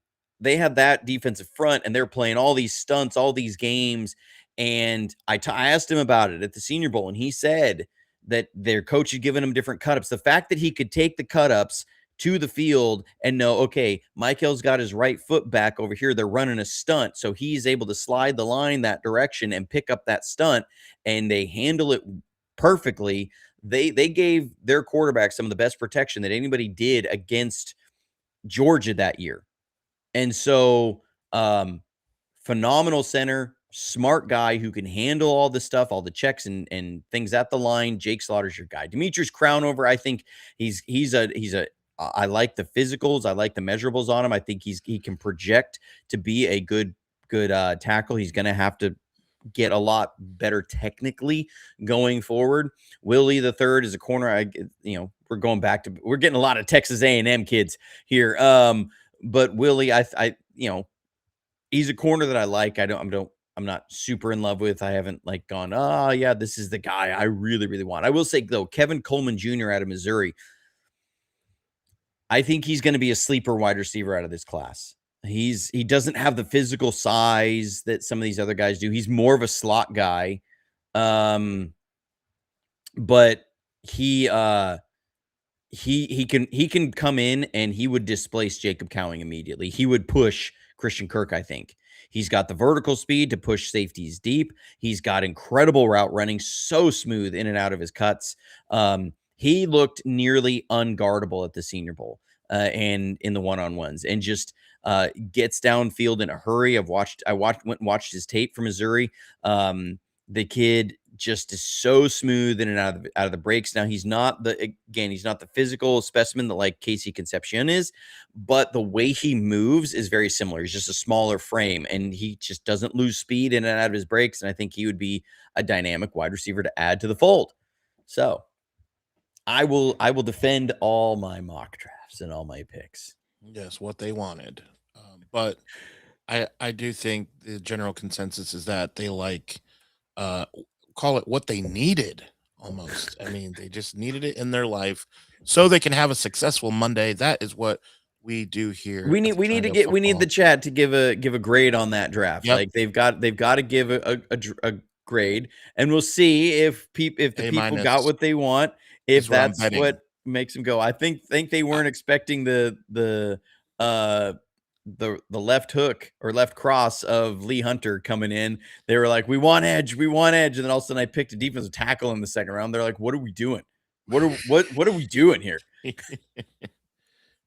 had that defensive front, and they're playing all these stunts, all these games. And I asked him about it at the Senior Bowl, and he said that their coach had given him different cut-ups. The fact that he could take the cut-ups to the field and know, okay, Michael's got his right foot back over here. They're running a stunt. So he's able to slide the line that direction and pick up that stunt, and they handle it perfectly. They gave their quarterback some of the best protection that anybody did against Georgia that year. And so phenomenal center, smart guy who can handle all the stuff, all the checks and things at the line. Jake Slaughter's your guy. Demetrius Crownover, I think he's a I like the physicals. I like the measurables on him. I think he can project to be a good tackle. He's going to have to get a lot better technically going forward. Willie the third is a corner. We're getting a lot of Texas A&M kids here. But Willie, he's a corner that I like. I'm not super in love with. I haven't like gone, oh yeah, this is the guy I really, really want. I will say though, Kevin Coleman Jr. out of Missouri, I think he's going to be a sleeper wide receiver out of this class. He doesn't have the physical size that some of these other guys do. He's more of a slot guy. But he can come in and he would displace Jacob Cowing immediately. He would push Christian Kirk, I think. He's got the vertical speed to push safeties deep. He's got incredible route running, so smooth in and out of his cuts. He looked nearly unguardable at the Senior Bowl and in the one-on-ones, and just gets downfield in a hurry. Went and watched his tape from Missouri. The kid just is so smooth in and out of the breaks. Now he's not the physical specimen that like Casey Concepcion is, but the way he moves is very similar. He's just a smaller frame, and he just doesn't lose speed in and out of his breaks. And I think he would be a dynamic wide receiver to add to the fold. So I will defend all my mock drafts and all my picks. Yes, what they wanted. But I do think the general consensus is that they like call it what they needed almost. I mean, they just needed it in their life so they can have a successful Monday. That is what we do here. We need the chat to give a grade on that draft. Yep. Like they've got to give a grade, and we'll see if the people got what they want. If that's what makes them go. I think they weren't expecting the left hook or left cross of Lee Hunter coming in. They were like, we want edge. And then all of a sudden I picked a defensive tackle in the second round. They're like, what are we doing? What are we doing here?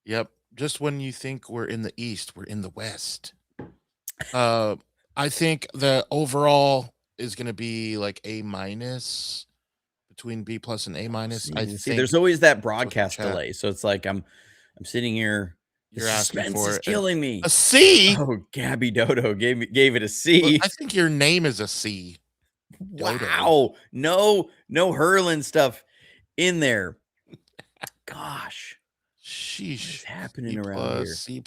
Yep. Just when you think we're in the East, we're in the West. I think the overall is going to be like A-, between B+ and A-. I think there's always that broadcast delay. So it's like I'm sitting here. You're asking for it. Killing me. A C. Oh, Gabby Dodo gave it a C. I think your name is a C. Dodo. Wow. No hurling stuff in there. Gosh. Sheesh. What's happening around here? C+.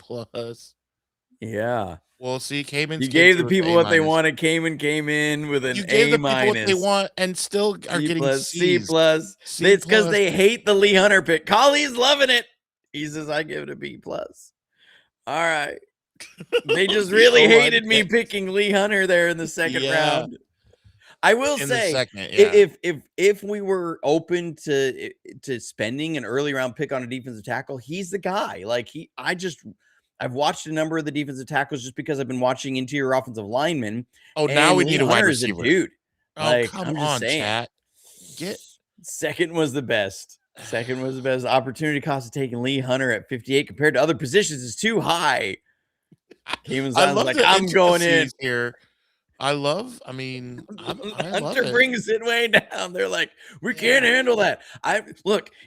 Yeah. Well, see, Cayman. You gave the people what they wanted. Cayman came in with an A-. You gave the people what they want and still are getting C's. C+. It's because they hate the Lee Hunter pick. Colley's loving it. He says, I give it a B+. All right. They just really hated me picking Lee Hunter there in the second round. I will say, if we were open to spending an early round pick on a defensive tackle, he's the guy. Like I've watched a number of the defensive tackles just because I've been watching interior offensive linemen. Oh, now we need a wide receiver, dude. Oh, like, come on, chat. Second was the best. Opportunity cost of taking Lee Hunter at 58 compared to other positions is too high. I'm going in here. Hunter brings it way down. They're like, we can't handle that.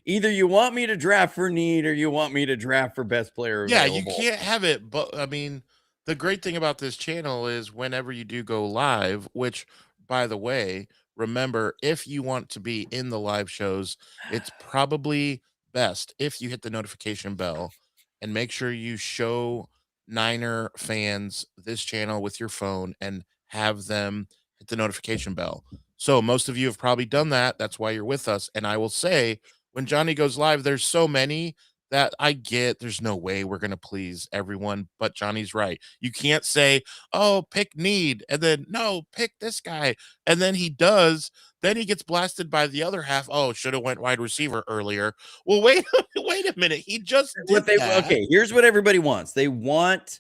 Either you want me to draft for need or you want me to draft for best player available. Yeah, you can't have it. But I mean, the great thing about this channel is whenever you do go live, which, by the way, remember, if you want to be in the live shows, it's probably best if you hit the notification bell and make sure you show Niner fans this channel with your phone and have them hit the notification bell. So most of you have probably done that. That's why you're with us. And I will say, when Johnny goes live, there's so many that I get. There's no way we're going to please everyone, but Johnny's right. You can't say, oh, pick need, and then no, pick this guy. And then he does. Then he gets blasted by the other half. Oh, should have went wide receiver earlier. Well, wait a minute. He just did that. Okay, here's what everybody wants. They want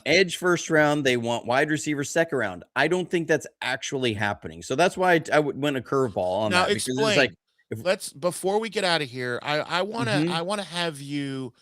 edge first round. They want wide receiver second round. I don't think that's actually happening. So that's why I went a curveball on now that. Explain. Before we get out of here, I want to have you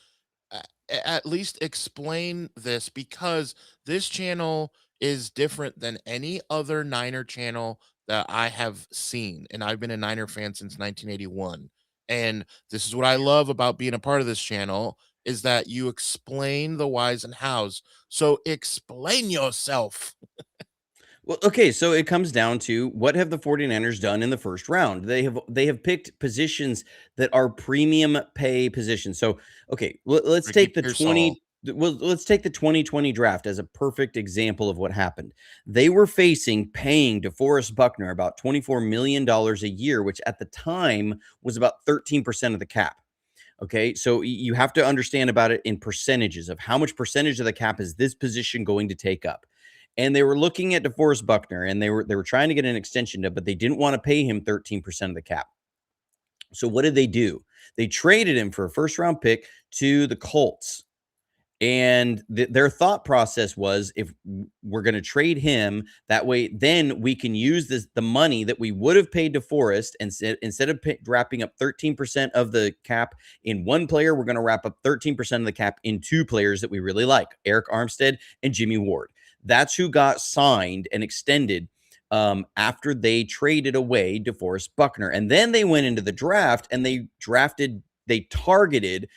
at least explain this, because this channel is different than any other Niner channel that I have seen, and I've been a Niner fan since 1981. And this is what I love about being a part of this channel is that you explain the whys and hows. So explain yourself. Well, okay, so it comes down to what have the 49ers done in the first round? They have picked positions that are premium pay positions. So, okay, let's Ricky take the Pearsall. 20 well, let's take the 2020 draft as a perfect example of what happened. They were paying DeForest Buckner about $24 million a year, which at the time was about 13% of the cap. Okay, so you have to understand about it in percentages of how much percentage of the cap is this position going to take up. And they were looking at DeForest Buckner, and they were trying to get an extension to, but they didn't want to pay him 13% of the cap. So what did they do? They traded him for a first round pick to the Colts. And their thought process was, if we're going to trade him that way, then we can use the money that we would have paid DeForest, and instead of wrapping up 13% of the cap in one player, we're going to wrap up 13% of the cap in two players that we really like, Eric Armstead and Jimmy Ward. That's who got signed and extended after they traded away DeForest Buckner. And then they went into the draft and they targeted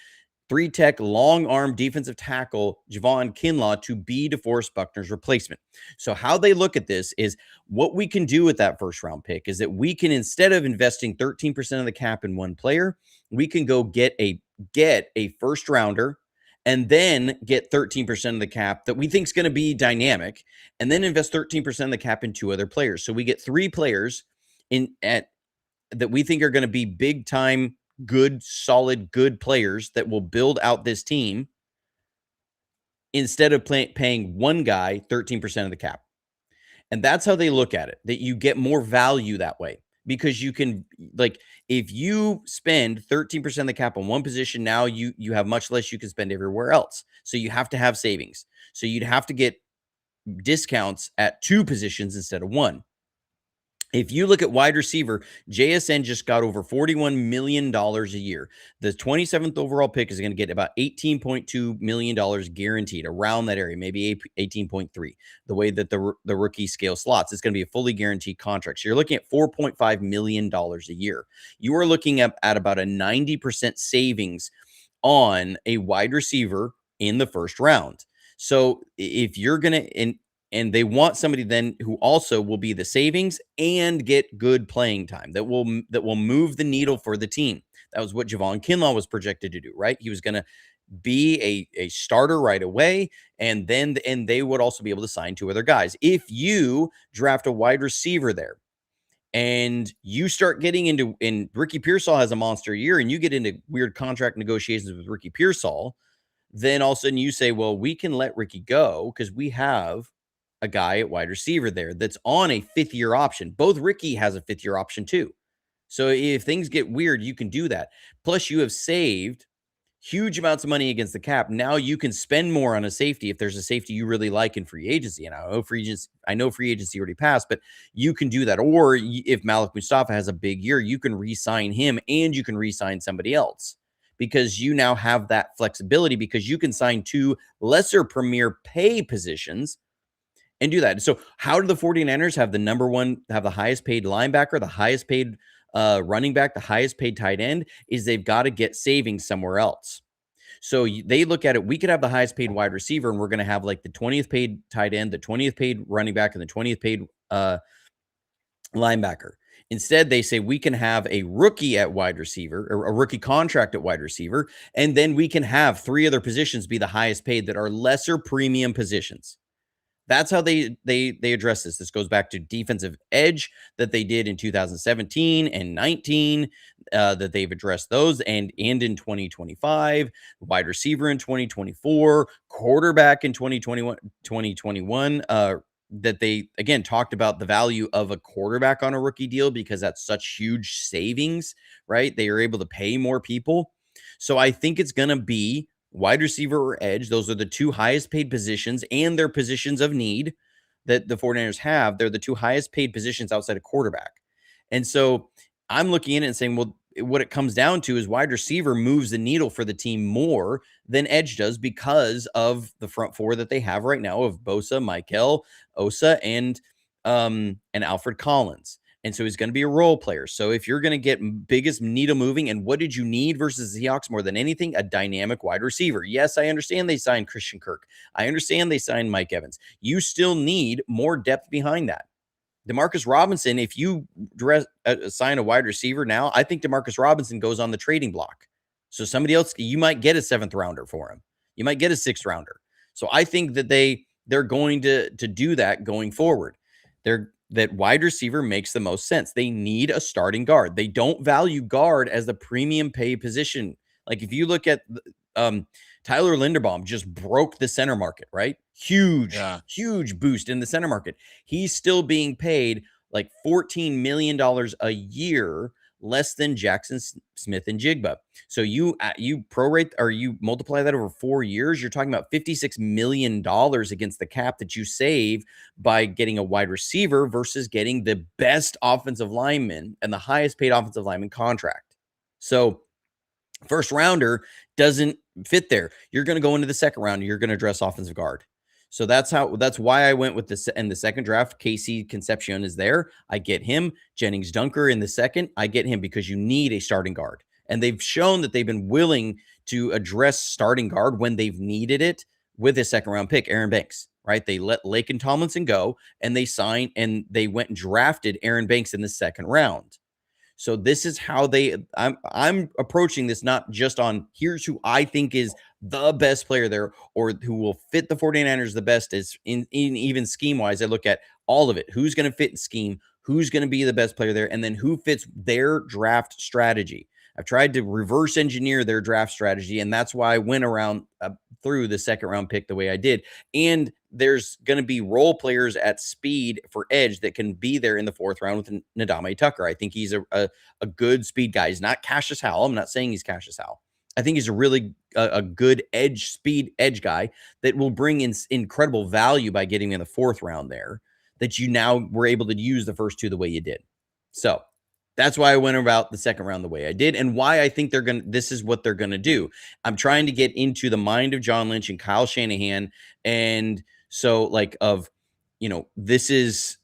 three-tech, long-arm defensive tackle Javon Kinlaw to be DeForest Buckner's replacement. So how they look at this is, what we can do with that first-round pick is that we can, instead of investing 13% of the cap in one player, we can go get a first-rounder and then get 13% of the cap that we think is going to be dynamic, and then invest 13% of the cap in two other players. So we get three players that we think are going to be big-time, good, solid, good players that will build out this team, instead of paying one guy 13% of the cap. And that's how they look at it, that you get more value that way, because you can, like, if you spend 13% of the cap on one position, now you have much less you can spend everywhere else. So you have to have savings. So you'd have to get discounts at two positions instead of one. If you look at wide receiver, JSN just got over $41 million a year. The 27th overall pick is going to get about $18.2 million guaranteed, around that area, maybe 18.3. The way that the rookie scale slots, it's going to be a fully guaranteed contract. So you're looking at $4.5 million a year. You are looking at about a 90% savings on a wide receiver in the first round. So if you're going to, and they want somebody then who also will be the savings and get good playing time, that will move the needle for the team. That was what Javon Kinlaw was projected to do, right? He was going to be a starter right away, and they would also be able to sign two other guys. If you draft a wide receiver there and you start getting into, and Ricky Pearsall has a monster year, and you get into weird contract negotiations with Ricky Pearsall, then all of a sudden you say, well, we can let Ricky go because we have a guy at wide receiver there that's on a fifth-year option. Both Ricky has a fifth-year option too. So if things get weird, you can do that. Plus, you have saved huge amounts of money against the cap. Now you can spend more on a safety if there's a safety you really like in free agency. And I know free agency already passed, but you can do that. Or if Malik Mustafa has a big year, you can re-sign him and you can re-sign somebody else, because you now have that flexibility, because you can sign two lesser premier pay positions and do that. So how do the 49ers have the highest paid linebacker, the highest paid running back, the highest paid tight end? Is they've got to get savings somewhere else. So they look at it, we could have the highest paid wide receiver, and we're going to have like the 20th paid tight end, the 20th paid running back, and the 20th paid linebacker. Instead, they say we can have a rookie at wide receiver, or a rookie contract at wide receiver, and then we can have three other positions be the highest paid that are lesser premium positions. That's how they address this. This goes back to defensive edge that they did in 2017 and 19, that they've addressed those, and in 2025, wide receiver in 2024, quarterback in 2021, that they, again, talked about the value of a quarterback on a rookie deal because that's such huge savings, right? They are able to pay more people. So I think it's going to be wide receiver or edge. Those are the two highest paid positions, and they're positions of need that the 49ers have. They're the two highest paid positions outside of quarterback. And so I'm looking at it and saying, well, what it comes down to is wide receiver moves the needle for the team more than edge does, because of the front four that they have right now of Bosa, Michael, Osa, and Alfred Collins. And so he's going to be a role player. So if you're going to get biggest needle moving, and what did you need versus the Seahawks more than anything? A dynamic wide receiver. Yes, I understand they signed Christian Kirk. I understand they signed Mike Evans. You still need more depth behind that. Demarcus Robinson, if you sign a wide receiver now, I think Demarcus Robinson goes on the trading block. So somebody else, you might get a 7th rounder for him. You might get a 6th rounder. So I think that they're going to do that going forward. That wide receiver makes the most sense. They need a starting guard. They don't value guard as the premium pay position. Like if you look at Tyler Linderbaum just broke the center market, right? Huge boost in the center market. He's still being paid like $14 million a year less than Jackson Smith and Jigba. So you prorate or you multiply that over 4 years, you're talking about $56 million against the cap that you save by getting a wide receiver versus getting the best offensive lineman and the highest paid offensive lineman contract. So first rounder doesn't fit there. You're going to go into the second round. You're going to address offensive guard. So that's why I went with this in the second draft. Casey Concepcion is there. I get him. Jennings Dunker in the second. I get him because you need a starting guard. And they've shown that they've been willing to address starting guard when they've needed it with a second round pick, Aaron Banks, right? They let Laken Tomlinson go and they went and drafted Aaron Banks in the second round. So this is how I'm approaching this, not just on here's who I think is the best player there or who will fit the 49ers the best is in even scheme wise. I look at all of it. Who's going to fit in scheme, who's going to be the best player there, and then who fits their draft strategy. I've tried to reverse engineer their draft strategy, and that's why I went around through the second round pick the way I did. And there's going to be role players at speed for edge that can be there in the 4th round with Ndamukong Tucker. I think he's a good speed guy. He's not Cassius Howell. I'm not saying he's Cassius Howell. I think he's a really a good speed edge guy that will bring in incredible value by getting in the 4th round there that you now were able to use the first 2 the way you did. So that's why I went about the second round the way I did and why I think this is what they're going to do. I'm trying to get into the mind of John Lynch and Kyle Shanahan. And so this is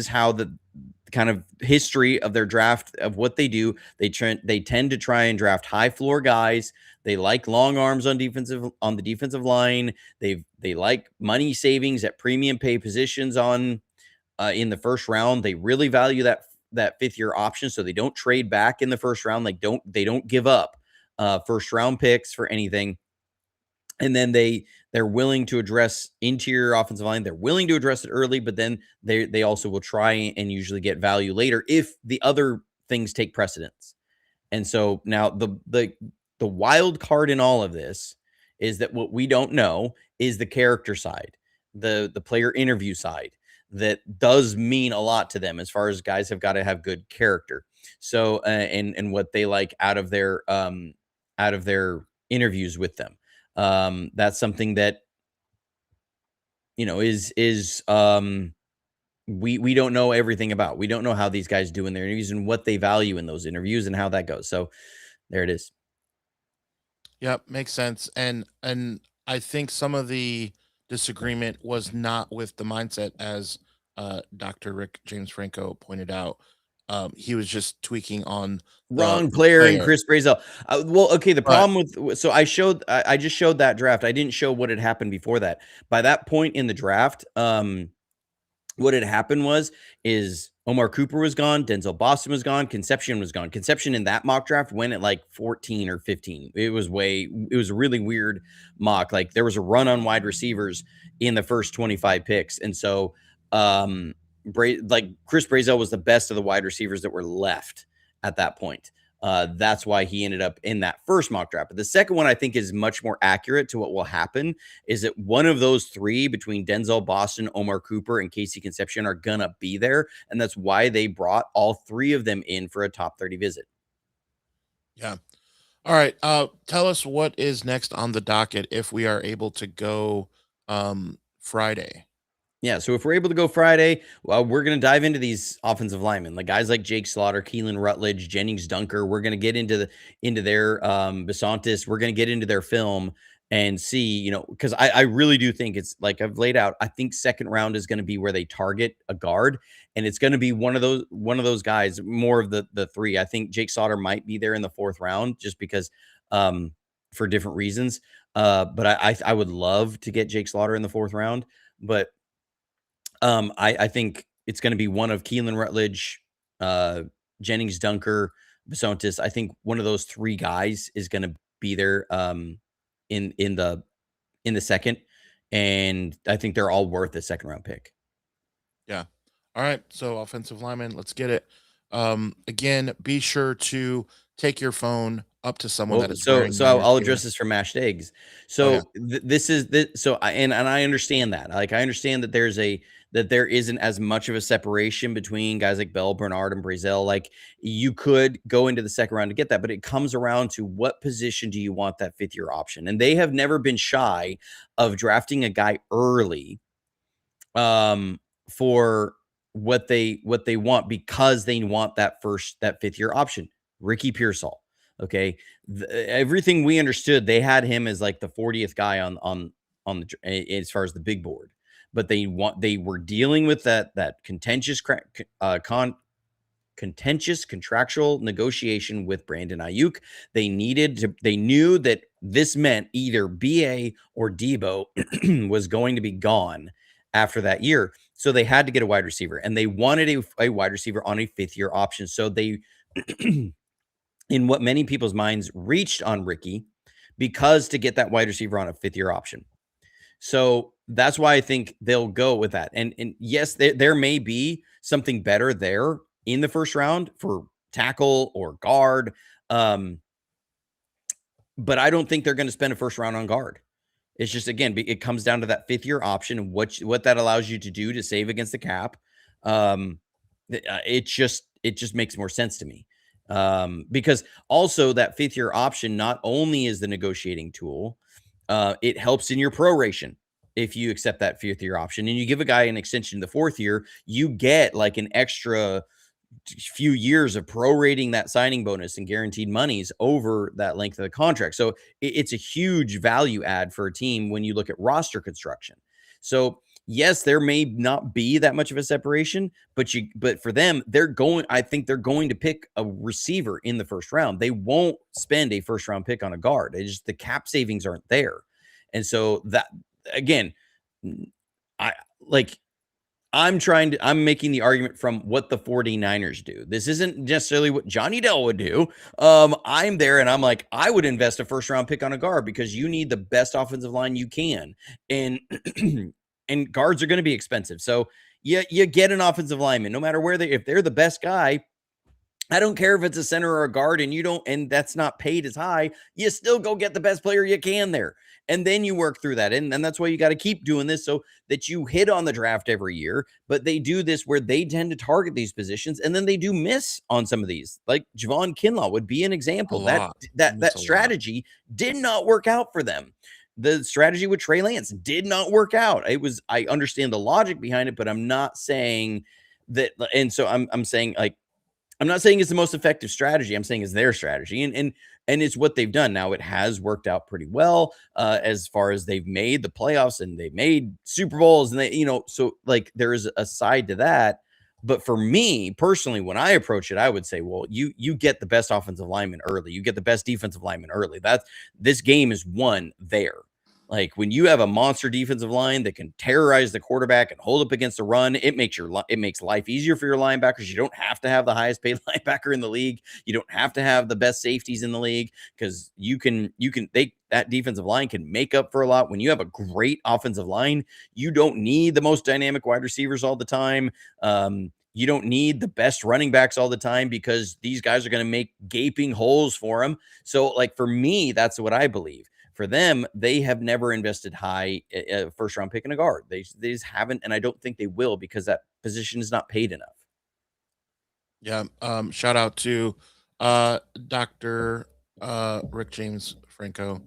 how the kind of history of their draft of what they do. They tend to try and draft high floor guys. They like long arms on the defensive line. They like money savings at premium pay positions in the first round. They really value that 5th year option. So they don't trade back in the first round. They don't give up first round picks for anything. And then they're willing to address interior offensive line. They're willing to address it early, but then they also will try and usually get value later if the other things take precedence. And so now the wild card in all of this is that what we don't know is the character side, the player interview side. That does mean a lot to them as far as guys have got to have good character. So, and what they like out of their interviews with them. That's something that, we don't know everything about. We don't know how these guys do in their interviews and what they value in those interviews and how that goes. So there it is. Yep. Makes sense. And I think some of the disagreement was not with the mindset as Dr. Rick James Franco pointed out. He was just tweaking on wrong player and Chris Brazel. The problem with so I just showed that draft. I didn't show what had happened before that. By that point in the draft, what had happened is Omar Cooper was gone, Denzel Boston was gone, Concepcion was gone. Concepcion in that mock draft went at like 14 or 15. It was a really weird mock. Like there was a run on wide receivers in the first 25 picks. And so Chris Brazel was the best of the wide receivers that were left at that point. That's why he ended up in that first mock draft. But the second one I think is much more accurate to what will happen is that one of those 3 between Denzel Boston, Omar Cooper, and Casey Concepcion are going to be there. And that's why they brought all 3 of them in for a top 30 visit. Yeah. All right. Tell us what is next on the docket if we are able to go Friday. Yeah, so if we're able to go Friday, well, we're going to dive into these offensive linemen, like guys like Jake Slaughter, Keelan Rutledge, Jennings Dunker. We're going to get into their Besantis. We're going to get into their film and see, because I really do think it's like I've laid out. I think second round is going to be where they target a guard, and it's going to be one of those guys, more of the three. I think Jake Sauter might be there in the fourth round just because for different reasons. But I would love to get Jake Slaughter in the fourth round, but I think it's going to be one of Keelan Rutledge, uh, Jennings Dunker, Bisontis. I think one of those three guys is going to be there in the second, and I think they're all worth a second round pick. Yeah. All right. So offensive lineman, let's get it. Again, be sure to take your phone up to someone that Well, is so wearing so one of I'll your I'll favorite. address this for mashed eggs. Oh yeah. So this is this. So and I understand that. Like I understand that there isn't as much of a separation between guys like Bell, Bernard, and Brazel. Like you could go into the second round to get that, but it comes around to what position do you want that fifth year option? And they have never been shy of drafting a guy early um for what they want because they want that fifth year option. Ricky Pearsall. Okay. Everything we understood, they had him as like the 40th guy on as far as the big board. But they were dealing with that contentious contractual negotiation with Brandon Ayuk. They knew that this meant either BA or Debo was going to be gone after that year. So they had to get a wide receiver, and they wanted a wide receiver on a fifth year option. So they, in what many people's minds, reached on Ricky because to get that wide receiver on a fifth year option. So that's why I think they'll go with that. And yes, there may be something better there in the first round for tackle or guard. But I don't think they're going to spend a first round on guard. It's just, again, it comes down to that fifth year option and what that allows you to do to save against the cap. It just makes more sense to me. Because also that fifth year option not only is the negotiating tool, it helps in your proration. If you accept that fifth year option and you give a guy an extension in the fourth year, you get like an extra few years of prorating that signing bonus and guaranteed monies over that length of the contract. So it's a huge value add for a team when you look at roster construction. So yes, there may not be that much of a separation, but for them, I think they're going to pick a receiver in the first round. They won't spend a first round pick on a guard. It's just the cap savings aren't there. And so that, again, I like I'm making the argument from what the 49ers do. This isn't necessarily what Johnny Dell would do. I'm there and I'm like, I would invest a first round pick on a guard because you need the best offensive line you can. And and guards are going to be expensive. So you get an offensive lineman, no matter if they're the best guy. I don't care if it's a center or a guard and that's not paid as high. You still go get the best player you can there. And then you work through that. And that's why you got to keep doing this so that you hit on the draft every year. But they do this where they tend to target these positions and then they do miss on some of these. Like Javon Kinlaw would be an A example. lot. That A lot. strategy did not work out for them. The strategy with Trey Lance did not work out. I understand the logic behind it, but I'm not saying that. And so I'm saying, like, I'm not saying it's the most effective strategy. I'm saying it's their strategy, and it's what they've done. Now it has worked out pretty well as far as they've made the playoffs and they've made Super Bowls, and so like there is a side to that. But for me personally, when I approach it, I would say, well, you get the best offensive lineman early, you get the best defensive lineman early. This game is won there. Like when you have a monster defensive line that can terrorize the quarterback and hold up against the run, it makes life easier for your linebackers. You don't have to have the highest paid linebacker in the league. You don't have to have the best safeties in the league because that defensive line can make up for a lot. When you have a great offensive line, you don't need the most dynamic wide receivers all the time. You don't need the best running backs all the time because these guys are going to make gaping holes for them. So, like for me, that's what I believe. For them, they have never invested high first round pick in a guard. They just haven't, and I don't think they will because that position is not paid enough. Yeah. Shout out to Dr. Rick James Franco.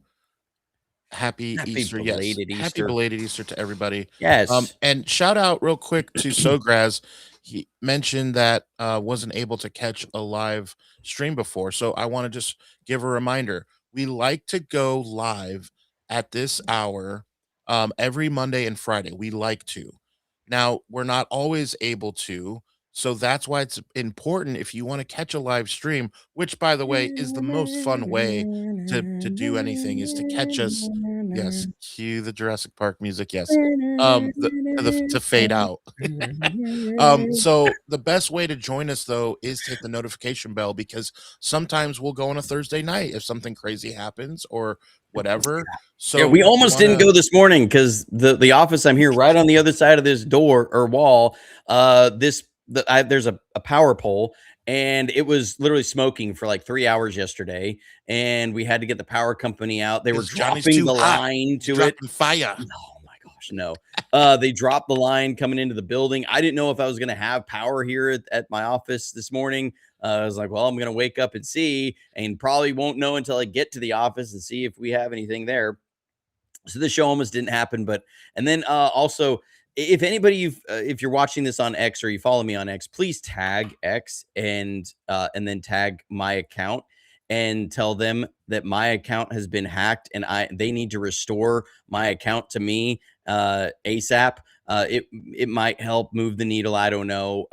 Happy Happy Easter. Yes. belated Happy Easter. belated Easter to everybody. Yes. And shout out real quick to Sograz. He mentioned that wasn't able to catch a live stream before. So I want to just give a reminder. We like to go live at this hour every Monday and Friday. We like to. Now, we're not always able to, so that's why it's important if you want to catch a live stream, which by the way is the most fun way to do anything is to catch us. Yes, cue the Jurassic Park music. Yes. To fade out. So the best way to join us though is to hit the notification bell because sometimes we'll go on a Thursday night if something crazy happens or whatever. So Yeah, we you almost didn't wanna go this morning because the office I'm here right on the other side of this door or wall. There's a power pole and it was literally smoking for like 3 hours yesterday, and we had to get the power company out. They were Because Johnny's dropping too the hot. line He's to it. dropping fire. Oh my gosh, no. They dropped the line coming into the building. I didn't know if I was going to have power here at my office this morning. I was like, well, I'm going to wake up and see, and probably won't know until I get to the office and see if we have anything there. So the show almost didn't happen. But, and then also, if anybody, if you're watching this on X or you follow me on X, please tag X and then tag my account and tell them that my account has been hacked and they need to restore my account to me ASAP. It might help move the needle. I don't know.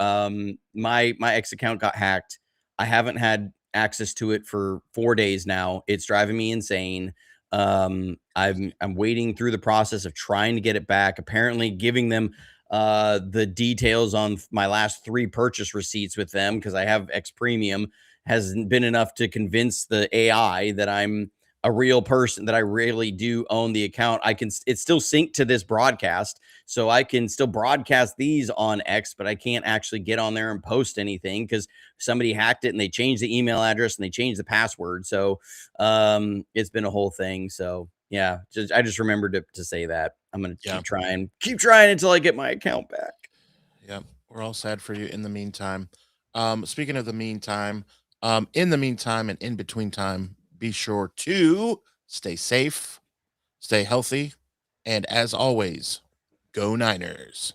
My X account got hacked. I haven't had access to it for 4 days now. It's driving me insane. I'm waiting through the process of trying to get it back, apparently giving them the details on my last 3 purchase receipts with them because I have X Premium hasn't been enough to convince the AI that I'm a real person, that I really do own the account. It's still synced to this broadcast, so I can still broadcast these on X, but I can't actually get on there and post anything because somebody hacked it and they changed the email address and they changed the password. So it's been a whole thing. So yeah, I just remembered to say that. I'm gonna keep trying until I get my account back. Yeah, we're all sad for you in the meantime. Speaking of the meantime, in the meantime and in between time, be sure to stay safe, stay healthy, and as always, go Niners.